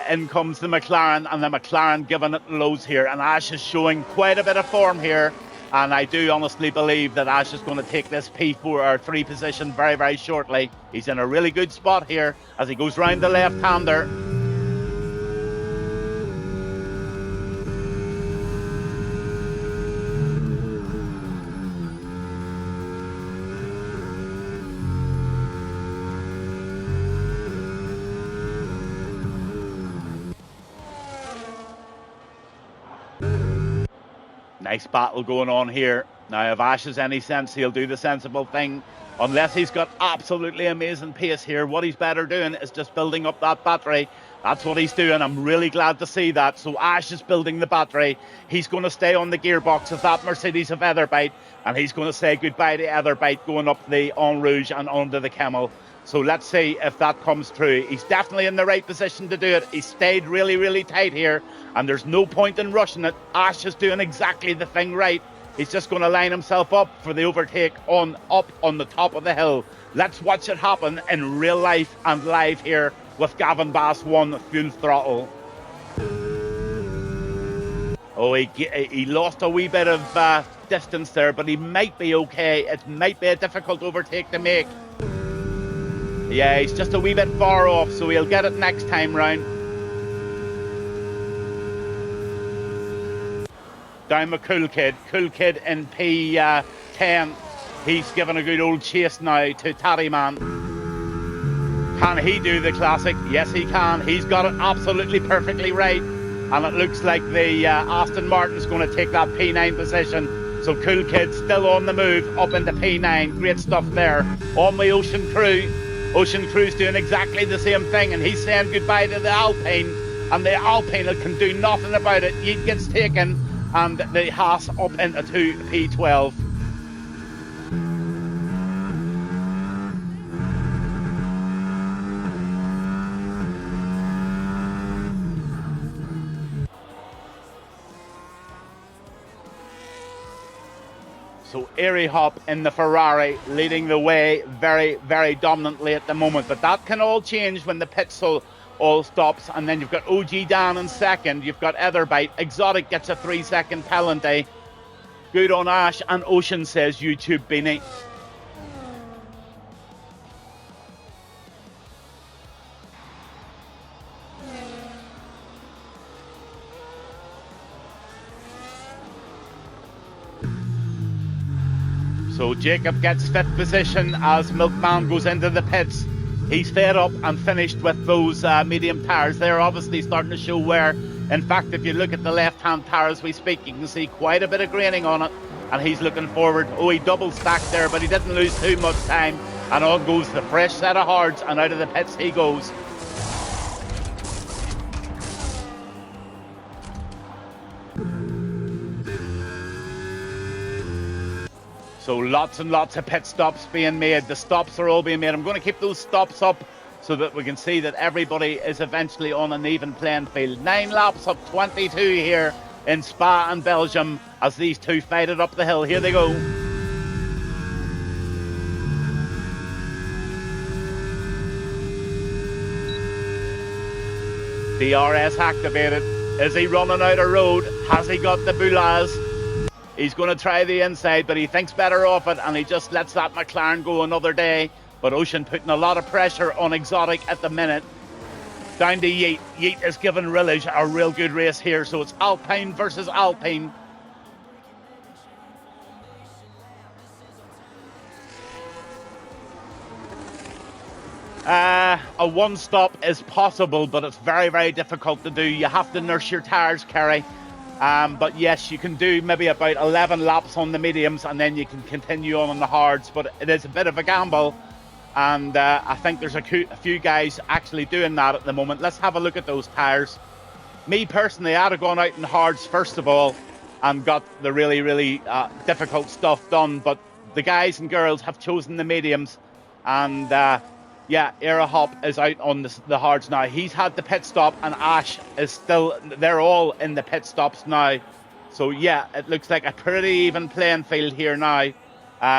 in comes the McLaren, and the McLaren giving it loads here. And Ash is showing quite a bit of form here. And I do honestly believe that Ash is going to take this P4 or 3 position very, very shortly. He's in a really good spot here as he goes round the left-hander. Nice battle going on here. Now, if Ash has any sense, he'll do the sensible thing. Unless he's got absolutely amazing pace here, what he's better doing is just building up that battery. That's what he's doing. I'm really glad to see that. So Ash is building the battery. He's going to stay on the gearbox of that Mercedes of Etherbite, and he's going to say goodbye to Etherbite going up the En Rouge and onto the Camel. So let's see if that comes true. He's definitely in the right position to do it. He stayed really, really tight here, and there's no point in rushing it. Ash is doing exactly the thing right. He's just going to line himself up for the overtake up on the top of the hill. Let's watch it happen in real life and live here with Gavinbass1 full throttle. Oh, he lost a wee bit of distance there, but he might be okay. It might be a difficult overtake to make. Yeah, he's just a wee bit far off, so he'll get it next time round. Down with Cool Kid in P10. He's given a good old chase now to Tatty Man. Can he do the classic? Yes, he can. He's got it absolutely perfectly right. And it looks like the Aston Martin's going to take that P9 position. So Cool Kid still on the move up into P9. Great stuff there. On the Ocean Crew. Ocean Crew's doing exactly the same thing, and he's saying goodbye to the Alpine, and the Alpine can do nothing about it. He gets taken, and the Haas up into P12. So Airy Hop in the Ferrari leading the way very, very dominantly at the moment. But that can all change when the pits all stops. And then you've got OG Dan in second. You've got Etherbite. Exotic gets a 3-second penalty. Good on Ash. And Ocean says YouTube Beanie. So Jacob gets 5th position as Milkman goes into the pits. He's fed up and finished with those medium tyres. They're obviously starting to show wear. In fact, if you look at the left-hand tire as we speak, you can see quite a bit of graining on it, and he's looking forward. Oh, he double stacked there, but he didn't lose too much time, and on goes the fresh set of hards, and out of the pits he goes. So lots and lots of pit stops being made. The stops are all being made. I'm going to keep those stops up so that we can see that everybody is eventually on an even playing field. 9 laps of 22 here in Spa and Belgium as these two fight it up the hill. Here they go. DRS activated. Is he running out of road? Has he got the boulas? He's going to try the inside, but he thinks better of it, and he just lets that McLaren go another day. But Ocean putting a lot of pressure on Exotic at the minute. Down to Yeet. Yeet is giving Rillage a real good race here, so it's Alpine versus Alpine. A one stop is possible, but it's very, very difficult to do. You have to nurse your tyres, Kerry. But yes, you can do maybe about 11 laps on the mediums, and then you can continue on the hards. But it is a bit of a gamble, and I think there's a few guys actually doing that at the moment. Let's have a look at those tyres. Me personally, I'd have gone out in hards first of all and got the really, really difficult stuff done. But the guys and girls have chosen the mediums, and yeah, Era Hop is out on the hards now. He's had the pit stop, and Ash is still, they're all in the pit stops now. So yeah, it looks like a pretty even playing field here now.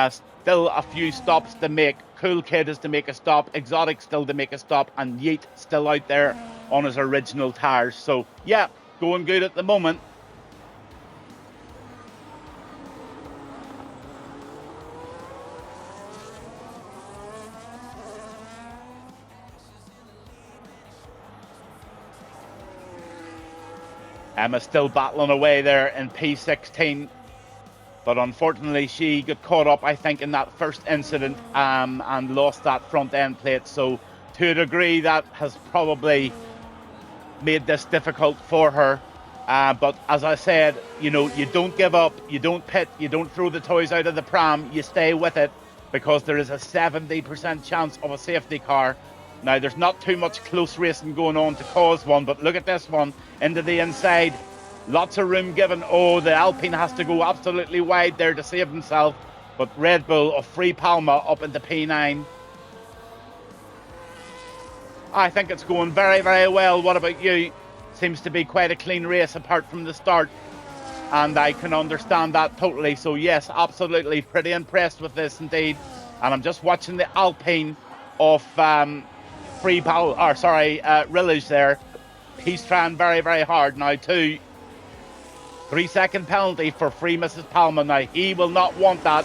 Still a few stops to make. Cool Kid is to make a stop, Exotic still to make a stop, and Yeet still out there on his original tyres. So yeah, going good at the moment. Emma's still battling away there in P16, but unfortunately she got caught up, I think, in that first incident and lost that front end plate. So to a degree that has probably made this difficult for her. But as I said, you know, you don't give up, you don't pit, you don't throw the toys out of the pram, you stay with it, because there is a 70% chance of a safety car. Now, there's not too much close racing going on to cause one, but look at this one, into the inside. Lots of room given. Oh, the Alpine has to go absolutely wide there to save himself. But Red Bull of Free Palma up into P9. I think it's going very, very well. What about you? Seems to be quite a clean race apart from the start. And I can understand that totally. So yes, absolutely pretty impressed with this indeed. And I'm just watching the Alpine of Rillage there. He's trying very, very hard now too. 3-second penalty for Free Mrs. Palma. Now he will not want that.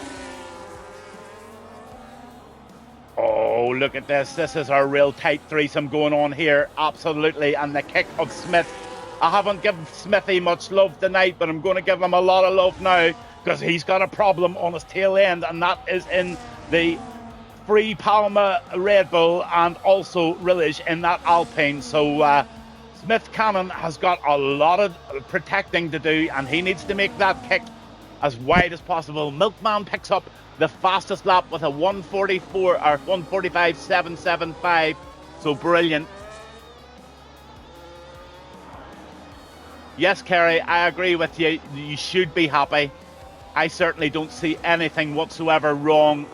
Oh, look at this. This is a real tight threesome going on here. Absolutely. And the kick of Smith. I haven't given Smithy much love tonight, but I'm going to give him a lot of love now, because he's got a problem on his tail end, and that is in the Free Palma Red Bull and also Rillage in that Alpine. So Smith Cannon has got a lot of protecting to do, and he needs to make that kick as wide as possible. Milkman picks up the fastest lap with a 1:45.775. So brilliant. Yes, Kerry, I agree with you. You should be happy. I certainly don't see anything whatsoever wrong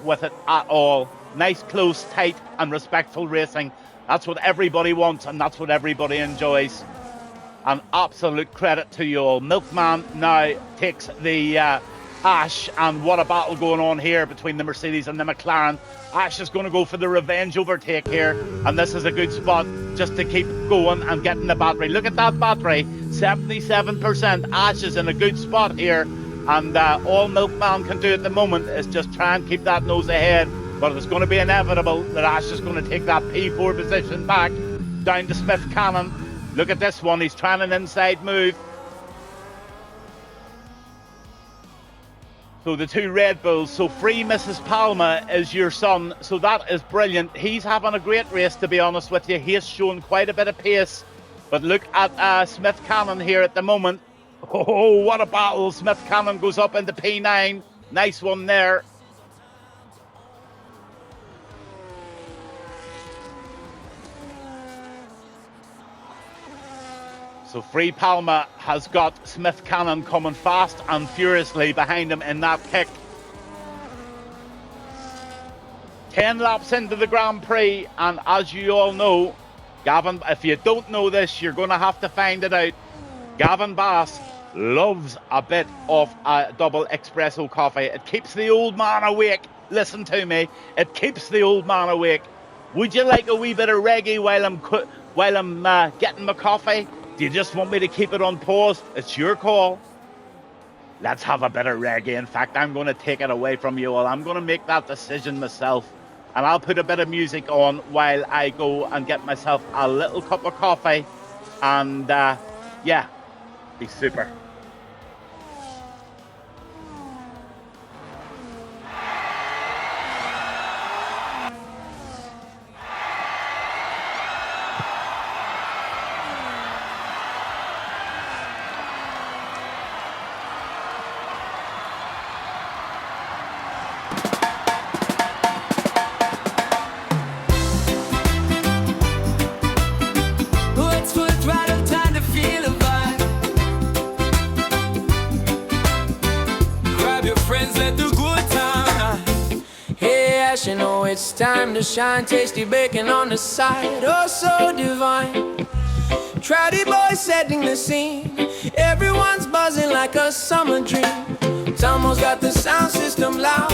with it at all. Nice, close, tight and respectful racing. That's what everybody wants, and that's what everybody enjoys. An absolute credit to you all. Milkman now takes the Ash, and what a battle going on here between the Mercedes and the McLaren. Ash is going to go for the revenge overtake here, and this is a good spot just to keep going and getting the battery. Look at that battery, 77%. Ash is in a good spot here, and all Milkman can do at the moment is just try and keep that nose ahead. But it's going to be inevitable that Ash is going to take that P4 position back down to Smith Cannon. Look at this one, he's trying an inside move. So the two Red Bulls. So Free Mrs. Palma is your son. So that is brilliant. He's having a great race, to be honest with you. He has shown quite a bit of pace But look at Smith Cannon here at the moment. Oh, what a battle. Smith Cannon goes up into P9. Nice one there. So Free Palma has got Smith Cannon coming fast and furiously behind him in that kick. 10 laps into the Grand Prix, and as you all know, Gavin, if you don't know this, you're going to have to find it out. Gavinbass loves a bit of a double espresso coffee. It keeps the old man awake. Listen to me. It keeps the old man awake. Would you like a wee bit of reggae while I'm getting my coffee? Do you just want me to keep it on pause? It's your call. Let's have a bit of reggae. In fact, I'm going to take it away from you all. I'm going to make that decision myself. And I'll put a bit of music on while I go and get myself a little cup of coffee. And yeah, be super. It's full throttle, time to feel a vibe. Grab your friends, let the good time. Hey Ash, you know it's time to shine. Tasty bacon on the side, oh so divine. Trouty boy setting the scene. Everyone's buzzing like a summer dream. Tomo's got the sound system loud.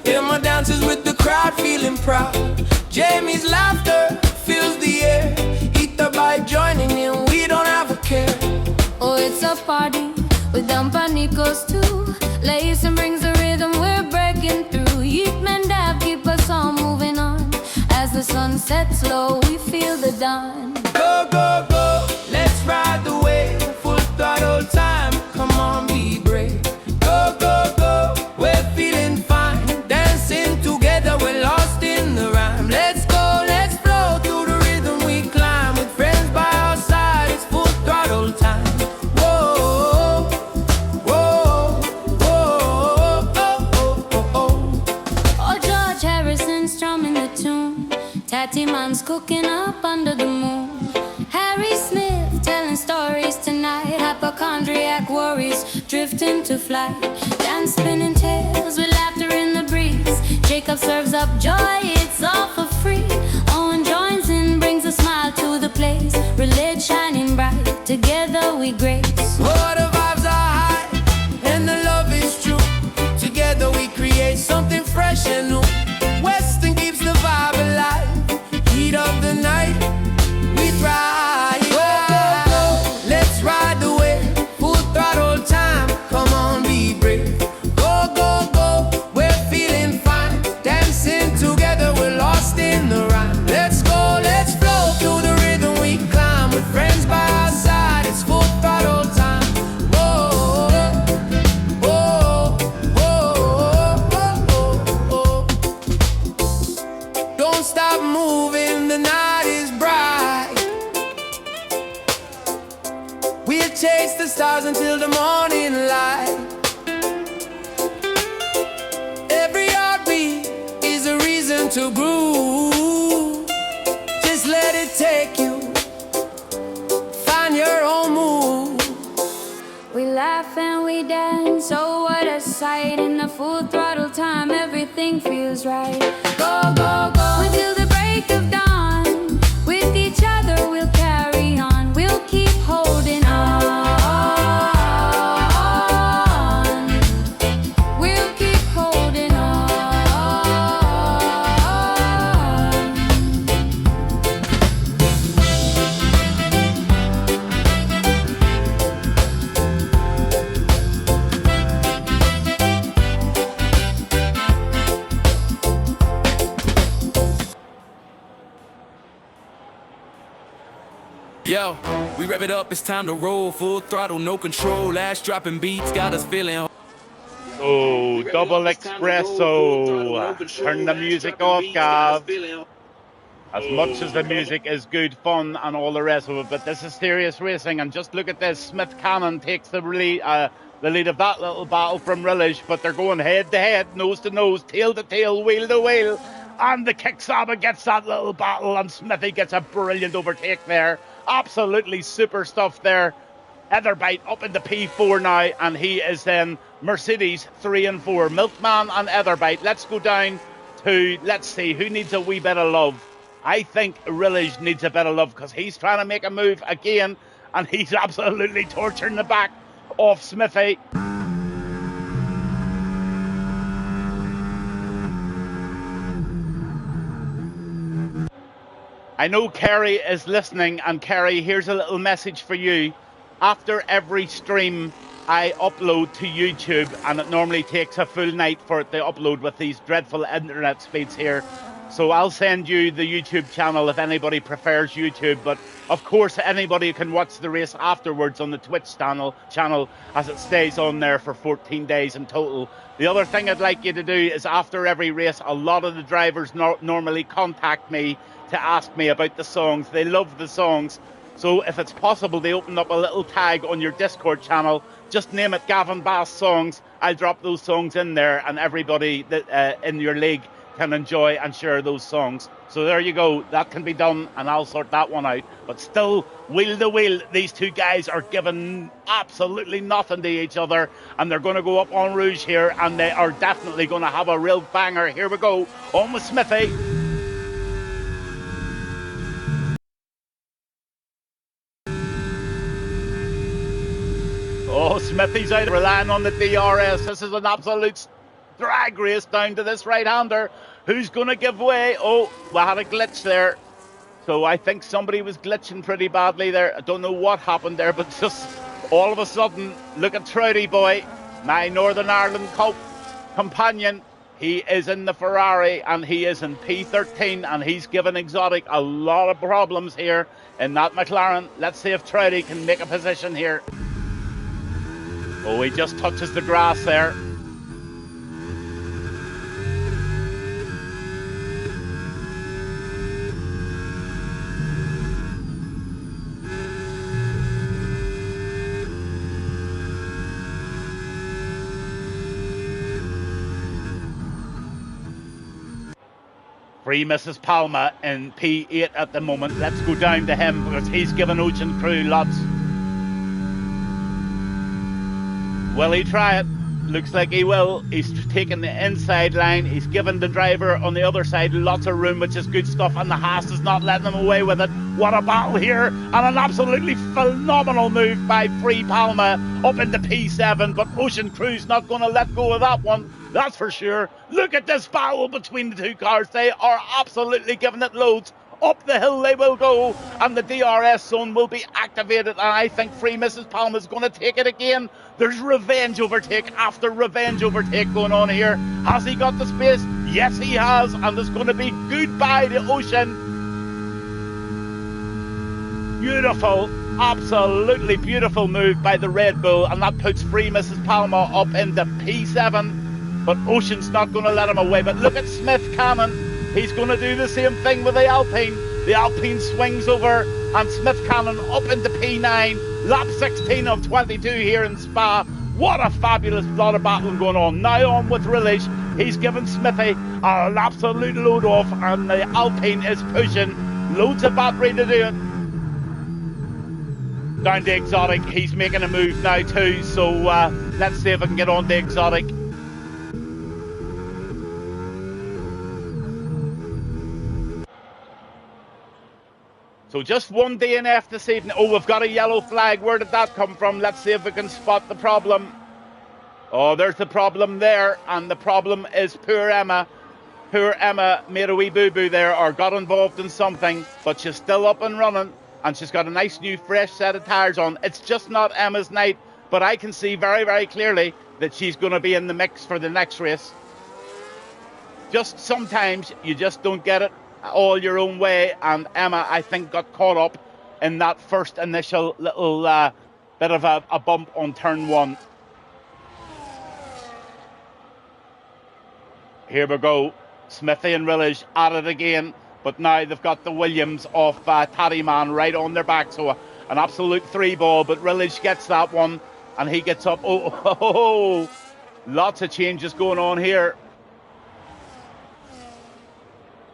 In my dances with the crowd, feeling proud. Jamie's laughter fills the air. By joining in, we don't have a care. Oh, it's a party with Dampanicos too. Layson brings the rhythm, we're breaking through. Yeet and Dab keep us all moving on. As the sun sets low, we feel the dawn. Go, go, go, let's ride the wave. Full throttle time, come on, be brave. Go, go, go, we're feeling fine. Dancing together, we're lost in the rhyme. Let's go, let's flow through the rhythm we climb. With friends by our side, it's full throttle time. Whoa, whoa, whoa, oh, oh, oh, oh. Oh, George Harrison strumming the tune. Tatty Man's cooking up under the moon. Harry Smith telling stories tonight. Hypochondriac worries drifting to flight. Dance spinning tales with laughter in the breeze. Jacob serves up joy, it's all for free. Owen joins in, brings a smile to the place. Relate shining bright, together we grace. Oh, the vibes are high, and the love is true. Together we create something fresh and new. Weston keeps the vibe alive. Heat of the night, we thrive. Go, go, go, let's ride the wave. Full throttle time, come on, be brave. Go, go, go, we're feeling fine. Dancing together, we're lost in the rhyme. Let's go, let's flow through the rhythm we climb. With friends by our side, it's full throttle time. Whoa, whoa, whoa, whoa, whoa. Don't stop moving, the night is bright. We'll chase the stars until the morning light. Every heartbeat is a reason to groove. Just let it take you. Find your own move. We laugh and we dance, oh what a sight. In the full throttle time, everything feels right. Go, go, go, until the break of dawn. With each other we'll carry on. We'll keep holding on. We'll keep holding on. Yo, we rev it up, it's time to roll. Full throttle, no control. Ash dropping beats, got us feeling. Oh, double espresso. Turn the music off, Gav. As much as the music is good fun and all the rest of it, but this is serious racing. And just look at this: Smith Cannon takes the lead of that little battle from Rillish, but they're going head to head, nose to nose, tail to tail, wheel to wheel. And the Kicksaba gets that little battle, and Smithy gets a brilliant overtake there. Absolutely super stuff there. Etherbite up in the P4 now, and he is then Mercedes 3 and 4. Milkman and Etherbite. Let's go down to, let's see, who needs a wee bit of love. I think Rillish needs a bit of love because he's trying to make a move again, and he's absolutely torturing the back of Smithy. I know Kerry is listening, and Kerry, here's a little message for you. After every stream, I upload to YouTube, and it normally takes a full night for it to upload with these dreadful internet speeds here. So I'll send you the YouTube channel if anybody prefers YouTube. But of course, anybody can watch the race afterwards on the Twitch channel as it stays on there for 14 days in total. The other thing I'd like you to do is after every race, a lot of the drivers normally contact me to ask me about the songs. They love the songs. So if it's possible, they open up a little tag on your Discord channel. Just name it Gavinbass Songs. I'll drop those songs in there, and everybody that in your league can enjoy and share those songs. So there you go. That can be done, and I'll sort that one out. But still, wheel to wheel, these two guys are giving absolutely nothing to each other, and they're going to go up on Rouge here, and they are definitely going to have a real banger. Here we go. On with Smithy. Oh, Smithy's out relying on the DRS. This is an absolute drag race down to this right-hander. Who's going to give way? Oh, we had a glitch there. So I think somebody was glitching pretty badly there. I don't know what happened there, but just all of a sudden, look at Trouty boy, my Northern Ireland companion. He is in the Ferrari, and he is in P13, and he's given Exotic a lot of problems here in that McLaren. Let's see if Trouty can make a position here. Oh, he just touches the grass there. Free Mrs. Palma in P8 at the moment. Let's go down to him because he's given Ocean Crew lots. Will he try it? Looks like he will. He's taking the inside line. He's given the driver on the other side lots of room, which is good stuff, and the Haas is not letting him away with it. What a battle here, and an absolutely phenomenal move by Free Palma up into P7, but Ocean Crew's not going to let go of that one, that's for sure. Look at this battle between the two cars. They are absolutely giving it loads. Up the hill they will go, and the DRS zone will be activated, and I think Free Mrs. Palma is going to take it again. There's revenge overtake after revenge overtake going on here. Has he got the space? Yes, he has, and there's going to be goodbye to Ocean. Beautiful, absolutely beautiful move by the Red Bull, and that puts Free Mrs. Palma up into P7, but Ocean's not going to let him away. But look at Smith Cannon. He's going to do the same thing with the Alpine. The Alpine swings over, and Smith Cannon up into P9. Lap 16 of 22 here in Spa. What a fabulous lot of battling going on. Now on with Rillish. He's given Smithy an absolute load off, and the Alpine is pushing. Loads of battery to do it. Down to Exotic. He's making a move now too, so let's see if I can get on to Exotic. So just one DNF this evening. Oh, we've got a yellow flag. Where did that come from? Let's see if we can spot the problem. Oh, there's the problem there. And the problem is poor Emma. Poor Emma made a wee boo-boo there or got involved in something. But she's still up and running. And she's got a nice new fresh set of tyres on. It's just not Emma's night. But I can see very, very clearly that she's going to be in the mix for the next race. Just sometimes you just don't get it all your own way, and Emma, I think, got caught up in that first initial little bit of a bump on turn one. Here we go. Smithy and Rillish at it again. But now they've got the Williams of Taddyman right on their back. So an absolute 3-ball, but Rillage gets that one and he gets up. Oh, lots of changes going on here.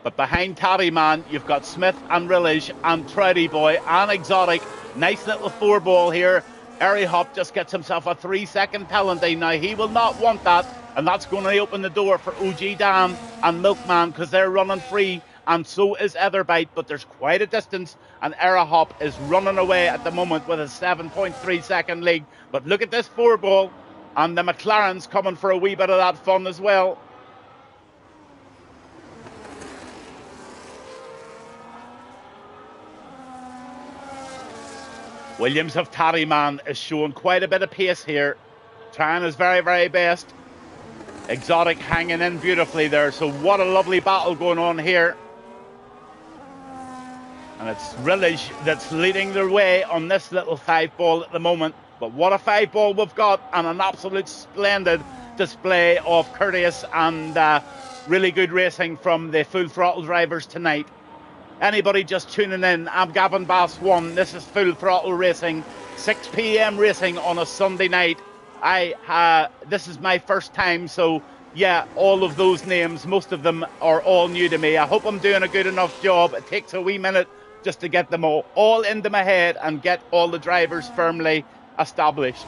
But behind Taddyman, you've got Smith and Rillage and Trouty Boy and Exotic. Nice little 4-ball here. Airy Hop just gets himself a 3-second penalty. Now, he will not want that, and that's going to open the door for OG Dan and Milkman because they're running free, and so is Etherbite, but there's quite a distance, and Airy Hop is running away at the moment with a 7.3-second lead. But look at this 4-ball, and the McLaren's coming for a wee bit of that fun as well. Williams of Taddyman is showing quite a bit of pace here, trying his very, very best. Exotic hanging in beautifully there, so what a lovely battle going on here. And it's Rillage that's leading their way on this little 5-ball at the moment. But what a 5-ball we've got, and an absolute splendid display of courteous and really good racing from the Full Throttle drivers tonight. Anybody just tuning in, I'm Gavinbass1. This is Full Throttle Racing, 6 p.m. racing on a Sunday night. This is my first time, so yeah, all of those names, most of them are all new to me. I hope I'm doing a good enough job. It takes a wee minute just to get them all into my head and get all the drivers firmly established.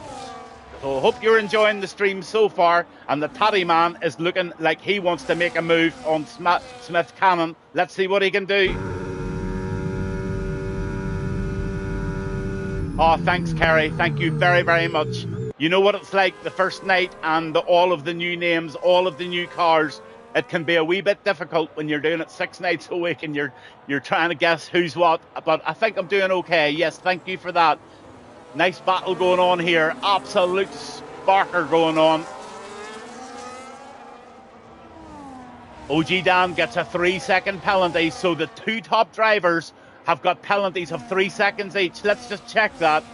So I hope you're enjoying the stream so far, and the Taddyman is looking like he wants to make a move on Smith Cannon. Let's see what he can do. Oh, thanks, Kerry. Thank you very, very much. You know what it's like the first night and all of the new names, all of the new cars. It can be a wee bit difficult when you're doing it 6 nights a week and you're trying to guess who's what. But I think I'm doing okay. Yes, thank you for that. Nice battle going on here. Absolute sparker going on. OG Dan gets a 3-second penalty, so the 2 top drivers have got penalties of 3 seconds each. Let's just check that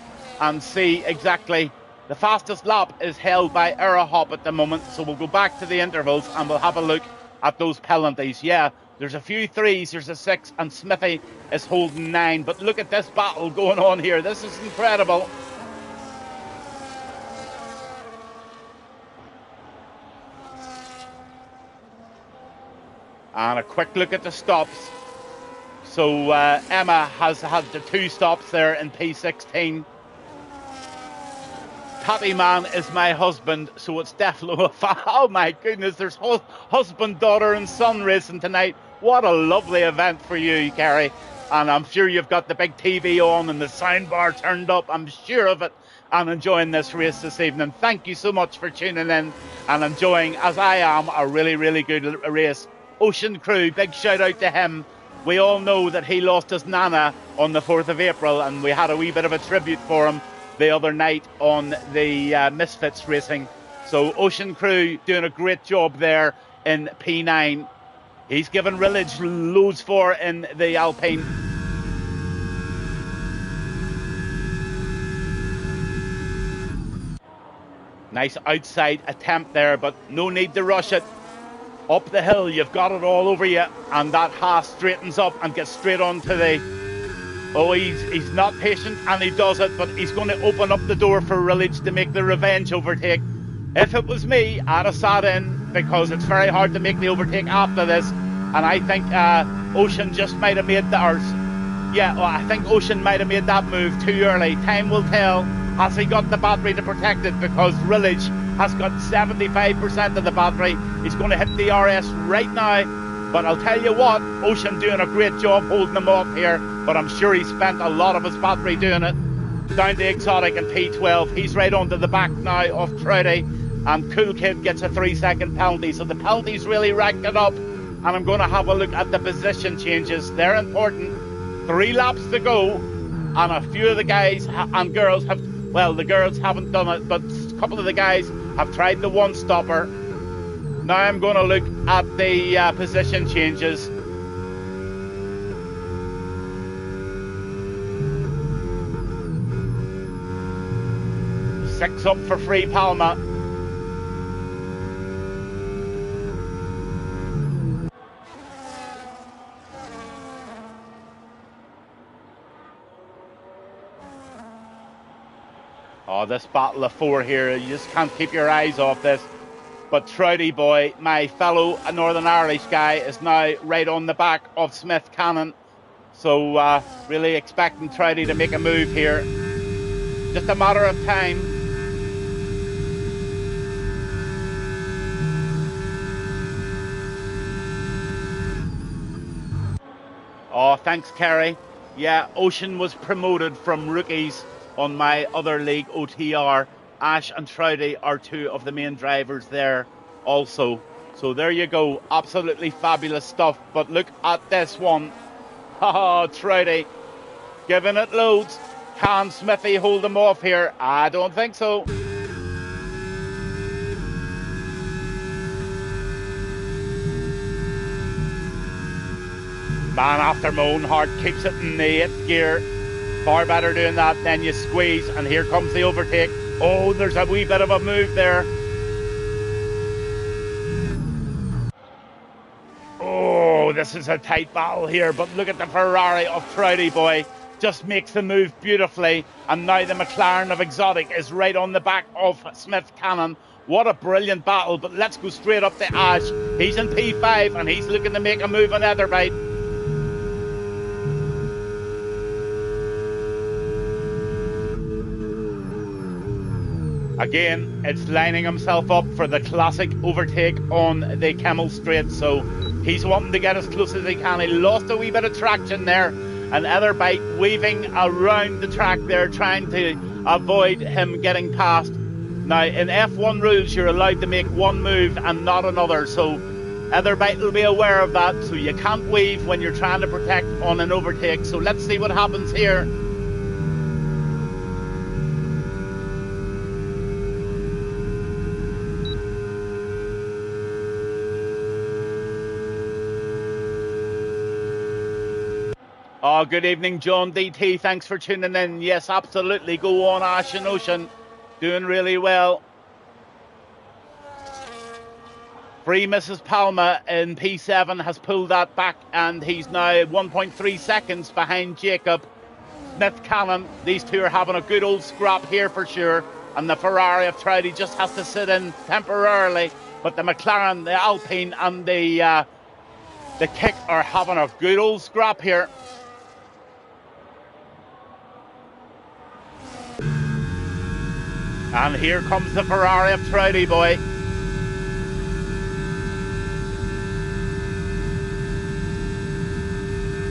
and see exactly. The fastest lap is held by Airy Hop at the moment, so we'll go back to the intervals and we'll have a look at those penalties. Yeah, there's a few 3s, there's a 6, and Smithy is holding 9. But look at this battle going on here. This is incredible. And a quick look at the stops. So Emma has had the 2 stops there in P16. Taddyman is my husband, so it's definitely oh my goodness, there's husband, daughter and son racing tonight. What a lovely event for you, Kerry. And I'm sure you've got the big TV on and the soundbar turned up. I'm sure of it, and enjoying this race this evening. Thank you so much for tuning in and enjoying, as I am, a really, really good race. Ocean Crew, big shout out to him. We all know that he lost his nana on the 4th of April, and we had a wee bit of a tribute for him the other night on the Misfits racing. So Ocean Crew doing a great job there in P9. He's given Rillage loads for in the Alpine. Nice outside attempt there, but no need to rush it. Up the hill, you've got it all over you, and that Haas straightens up and gets straight onto the... Oh, he's not patient, and he does it, but he's going to open up the door for Rillage to make the revenge overtake. If it was me, I'd have sat in, because it's very hard to make the overtake after this, and I think Ocean just might have made I think Ocean might have made that move too early. Time will tell. Has he got the battery to protect it? Because Rillage has got 75% of the battery. He's going to hit the RS right now. But I'll tell you what, Ocean doing a great job holding him off here. But I'm sure he spent a lot of his battery doing it. Down to Exotic and P12. He's right onto the back now of Trouty. And Cool Kid gets a 3-second penalty. So the penalties really ranked it up. And I'm going to have a look at the position changes. They're important. 3 laps to go. And a few of the guys and girls have... Well, the girls haven't done it, but a couple of the guys have tried the one-stopper. Now I'm going to look at the position changes. 6 up for Free Palma. Oh, this battle of four here, you just can't keep your eyes off this. But Trouty Boy, my fellow Northern Irish guy, is now right on the back of Smith Cannon. So really expecting Trouty to make a move here. Just a matter of time. Oh, thanks, Kerry. Yeah, Ocean was promoted from rookies on my other league, OTR. Ash and Trouty are two of the main drivers there also. So there you go. Absolutely fabulous stuff. But look at this one. Haha, Trouty giving it loads. Can Smithy hold him off here? I don't think so. Man after my own heart keeps it in the 8th gear. Far better doing that than you squeeze. And here comes the overtake. Oh, there's a wee bit of a move there. Oh, this is a tight battle here. But look at the Ferrari of Trouty Boy. Just makes the move beautifully. And now the McLaren of Exotic is right on the back of Smith Cannon. What a brilliant battle. But let's go straight up to Ash. He's in P5 and he's looking to make a move on Etherbite. Again, it's lining himself up for the classic overtake on the Camel Straight, so he's wanting to get as close as he can. He lost a wee bit of traction there, and Etherbite weaving around the track there, trying to avoid him getting past. Now, in F1 rules, you're allowed to make one move and not another, so Etherbite will be aware of that, so you can't weave when you're trying to protect on an overtake. So let's see what happens here. Oh, good evening, John DT. Thanks for tuning in. Yes, absolutely. Go on, Ash and Ocean. Doing really well. Free Mrs. Palma in P7 has pulled that back, and he's now 1.3 seconds behind Jacob. Smith Cannon, these two are having a good old scrap here for sure. And the Ferrari of Trouty just has to sit in temporarily. But the McLaren, the Alpine, and the Kick are having a good old scrap here. And here comes the Ferrari of Trouty Boy.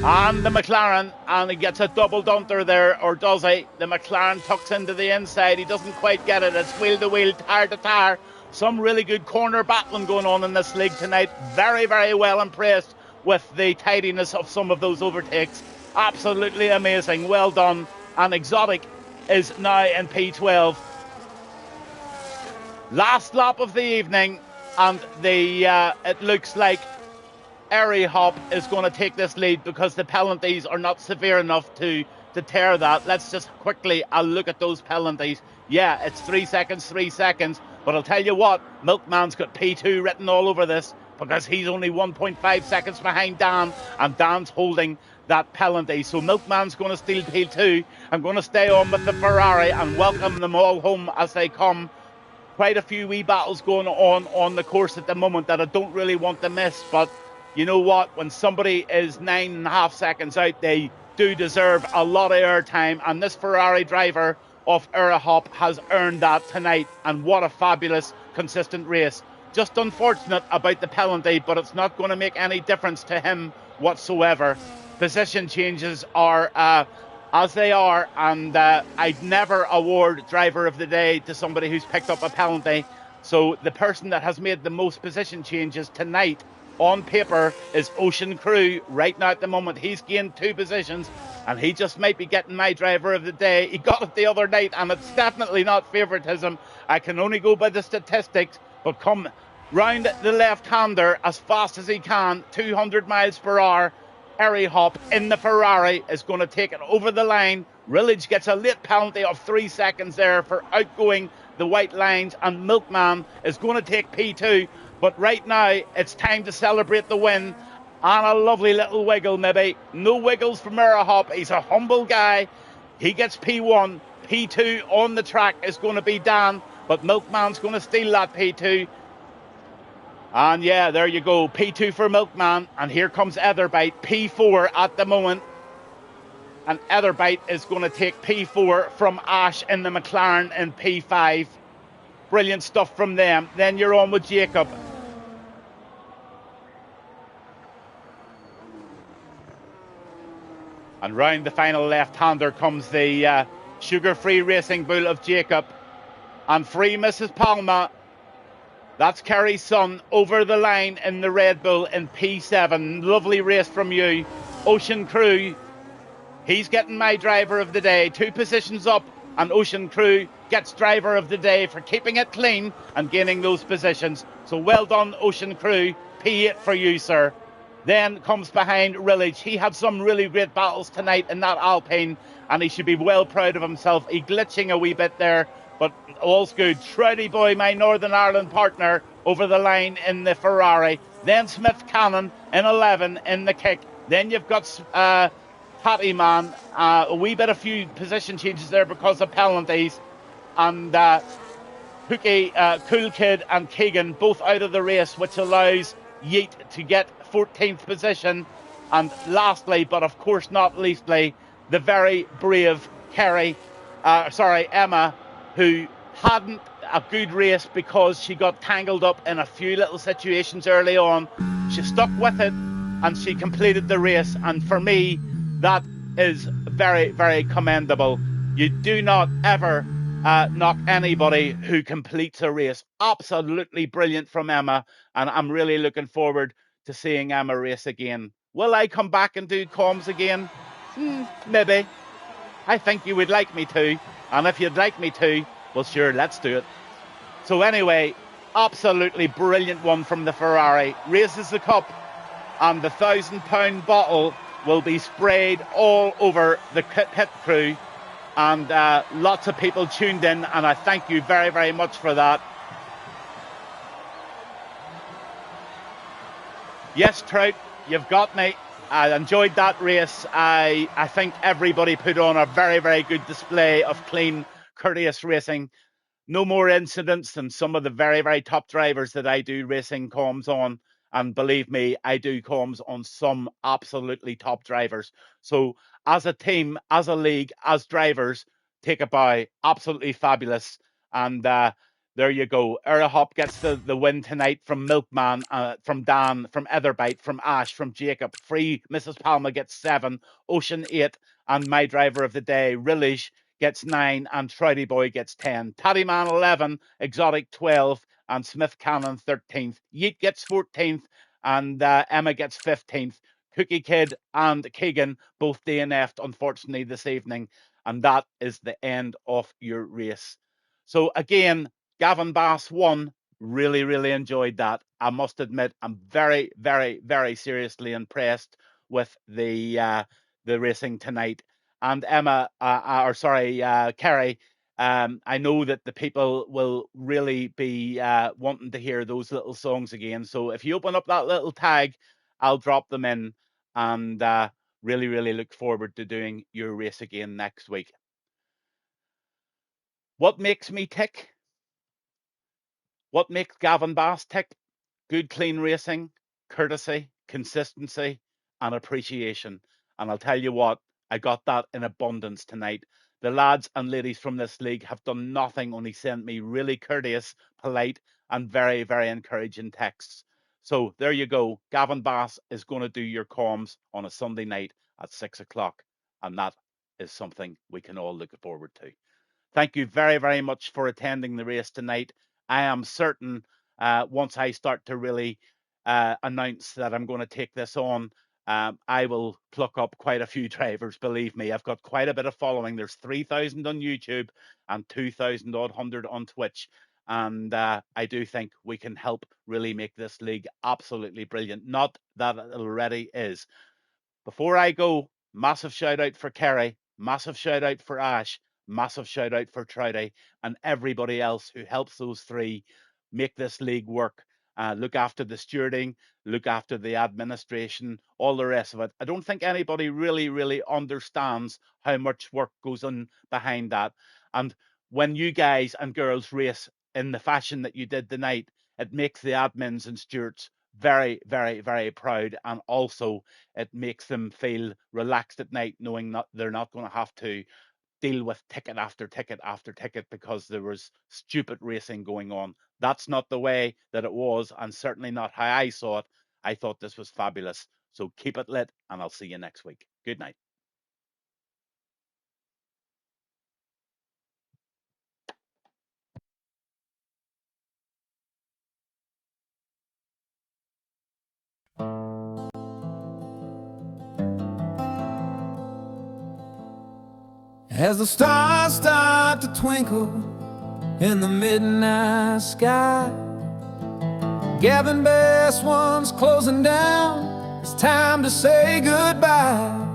And the McLaren, and he gets a double dunter there, or does he? The McLaren tucks into the inside. He doesn't quite get it. It's wheel to wheel, tire to tire. Some really good corner battling going on in this league tonight. Very, very well impressed with the tidiness of some of those overtakes. Absolutely amazing. Well done. And Exotic is now in P12. Last lap of the evening, and it looks like Airy Hop is going to take this lead because the penalties are not severe enough to tear that. Let's just quickly look at those penalties. Yeah, it's 3 seconds, 3 seconds. But I'll tell you what, Milkman's got P2 written all over this because he's only 1.5 seconds behind Dan, and Dan's holding that penalty. So Milkman's going to steal P2. I'm going to stay on with the Ferrari and welcome them all home as they come. Quite a few wee battles going on the course at the moment that I don't really want to miss. But you know what? When somebody is 9.5 seconds out, they do deserve a lot of airtime. And this Ferrari driver of Hop has earned that tonight. And what a fabulous, consistent race. Just unfortunate about the penalty, but it's not going to make any difference to him whatsoever. Position changes are as they are, and I'd never award driver of the day to somebody who's picked up a penalty. So the person that has made the most position changes tonight on paper is Ocean Crew. Right now at the moment he's gained 2 positions, and he just might be getting my driver of the day. He got it the other night, and it's definitely not favouritism. I can only go by the statistics, but come round the left-hander as fast as he can, 200 miles per hour. Airy Hop in the Ferrari is going to take it over the line. Rillage gets a late penalty of 3 seconds there for outgoing the white lines, and Milkman is going to take P2. But right now, it's time to celebrate the win. And a lovely little wiggle, maybe. No wiggles from Airy Hop. He's a humble guy. He gets P1. P2 on the track is going to be Dan, but Milkman's going to steal that P2. And yeah, there you go. P2 for Milkman. And here comes Etherbite. P4 at the moment. And Etherbite is going to take P4 from Ash in the McLaren in P5. Brilliant stuff from them. Then you're on with Jacob. And round the final left-hander comes the sugar-free racing bull of Jacob. And free Mrs. Palma. That's Kerry's son over the line in the Red Bull in P7. Lovely race from you. Ocean Crew. He's getting my driver of the day. 2 positions up. And Ocean Crew gets driver of the day for keeping it clean and gaining those positions. So well done, Ocean Crew. P8 for you, sir. Then comes behind Rillage. He had some really great battles tonight in that Alpine, and he should be well proud of himself. He glitching a wee bit there, but all's good. Trouty Boy, my Northern Ireland partner, over the line in the Ferrari. Then Smith Cannon in 11 in the kick. Then you've got Patty Man, a wee bit of few position changes there because of penalties. And Hookie, Cool Kid and Keegan both out of the race, which allows Yeet to get 14th position. And lastly, but of course not leastly, the very brave Emma, who hadn't a good race because she got tangled up in a few little situations early on. She stuck with it and she completed the race. And for me, that is very, very commendable. You do not ever knock anybody who completes a race. Absolutely brilliant from Emma, and I'm really looking forward to seeing Emma race again. Will I come back and do comms again? Maybe. I think you would like me to, and if you'd like me to, well sure, let's do it. So anyway, absolutely brilliant one from the Ferrari. Raises the cup, and the £1,000 bottle will be sprayed all over the pit crew. And lots of people tuned in, and I thank you very, very much for that. Yes, Trout, you've got me. I enjoyed that race. I think everybody put on a very, very good display of clean, courteous racing. No more incidents than some of the very, very top drivers that I do racing comms on. And believe me, I do comms on some absolutely top drivers. So as a team, as a league, as drivers, take a bow. Absolutely fabulous. And there you go. Hop gets the win tonight from Milkman, from Dan, from Etherbite, from Ash, from Jacob. Free Mrs. Palma gets 7, Ocean 8, and my driver of the day, Rillage, gets 9, and Trouty Boy gets 10. Taddyman 11, Exotic 12, and Smith Cannon 13th. Yeet gets 14th, and Emma gets 15th. Cookie Kid and Keegan both DNF'd, unfortunately, this evening. And that is the end of your race. So again, Gavinbass1, really, really enjoyed that. I must admit, I'm very, very, very seriously impressed with the racing tonight. And Emma, Kerry, I know that the people will really be wanting to hear those little songs again. So if you open up that little tag, I'll drop them in, and really, really look forward to doing your race again next week. What makes me tick? What makes Gavin Bass tick? Good, clean racing, courtesy, consistency, and appreciation. And I'll tell you what, I got that in abundance tonight. The lads and ladies from this league have done nothing, only sent me really courteous, polite, and very, very encouraging texts. So there you go. Gavin Bass is going to do your comms on a Sunday night at 6 o'clock. And that is something we can all look forward to. Thank you very, very much for attending the race tonight. I am certain once I start to really announce that I'm going to take this on, I will pluck up quite a few drivers. Believe me, I've got quite a bit of following. There's 3,000 on YouTube and 2,000 odd hundred on Twitch. And I do think we can help really make this league absolutely brilliant. Not that it already is. Before I go, massive shout out for Kerry, massive shout out for Ash, massive shout out for Trouty, and everybody else who helps those three make this league work. look after the stewarding, look after the administration, all the rest of it. I don't think anybody really understands how much work goes on behind that. And when you guys and girls race in the fashion that you did tonight, it makes the admins and stewards very proud, and also it makes them feel relaxed at night knowing that they're not going to have to deal with ticket after ticket after ticket because there was stupid racing going on. That's not the way that it was, and certainly not how I saw it. I thought this was fabulous. So keep it lit, and I'll see you next week. Good night. As the stars start to twinkle in the midnight sky, Gavinbass1's closing down. It's time to say goodbye.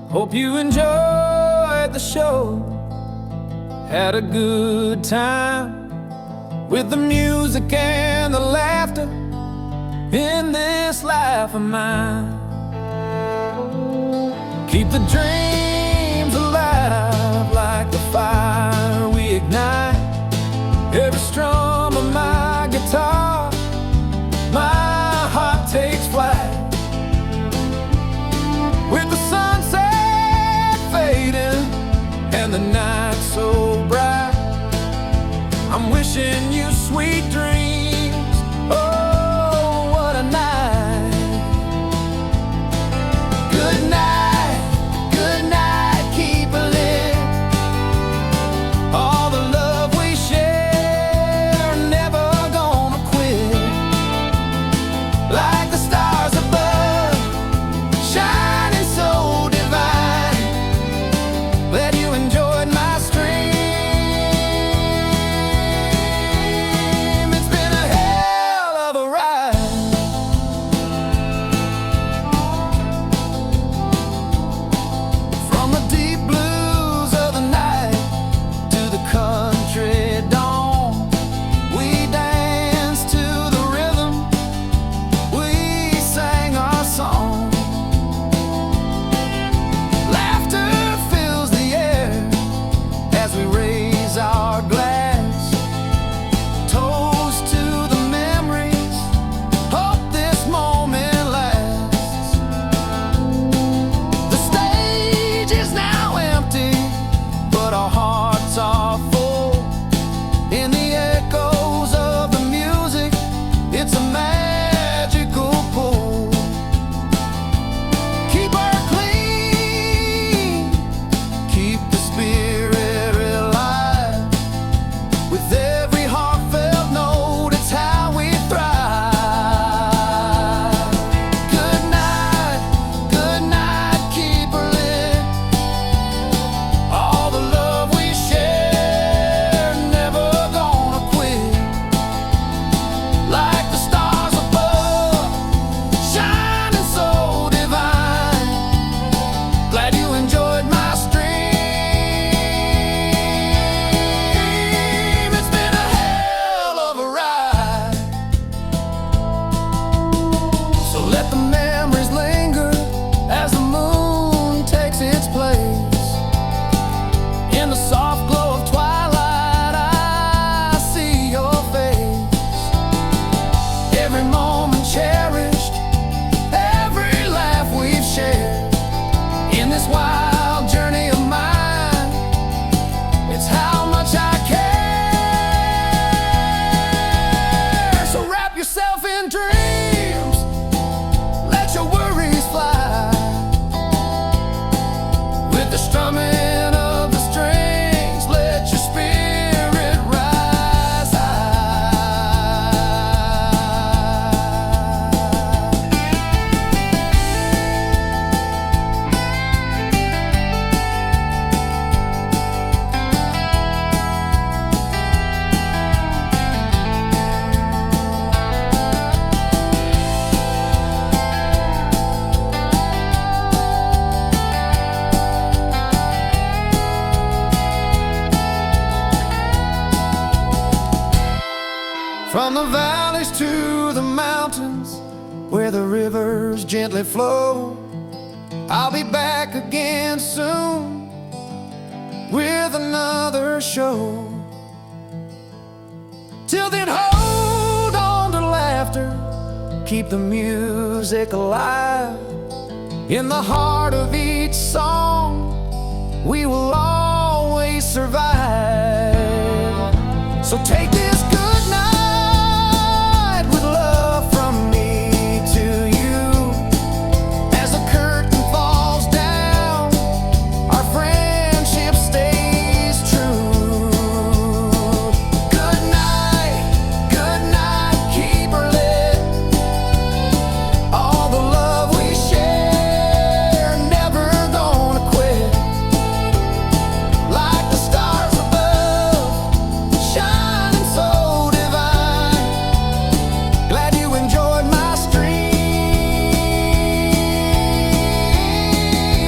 Hope you enjoyed the show, had a good time with the music and the laughter in this life of mine. Keep the dreams alive like the fire we ignite. Every strum of my guitar, my heart takes flight. With the sunset fading and the night so bright, I'm wishing you sweet dreams. Oh, what a night. Good night. From the valleys to the mountains, where the rivers gently flow, I'll be back again soon with another show. Till then, hold on to laughter, keep the music alive. In the heart of each song, we will always survive. So take this good night with love from me to you. As the curtain falls down, our friendship stays true. Good night, keep her lit. All the love we share, never gonna quit. Like the stars above, shining so divine. Glad you enjoyed my stream.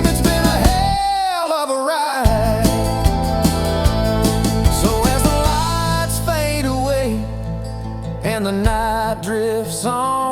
It's been a hell of a ride. So as the lights fade away and the night drifts on,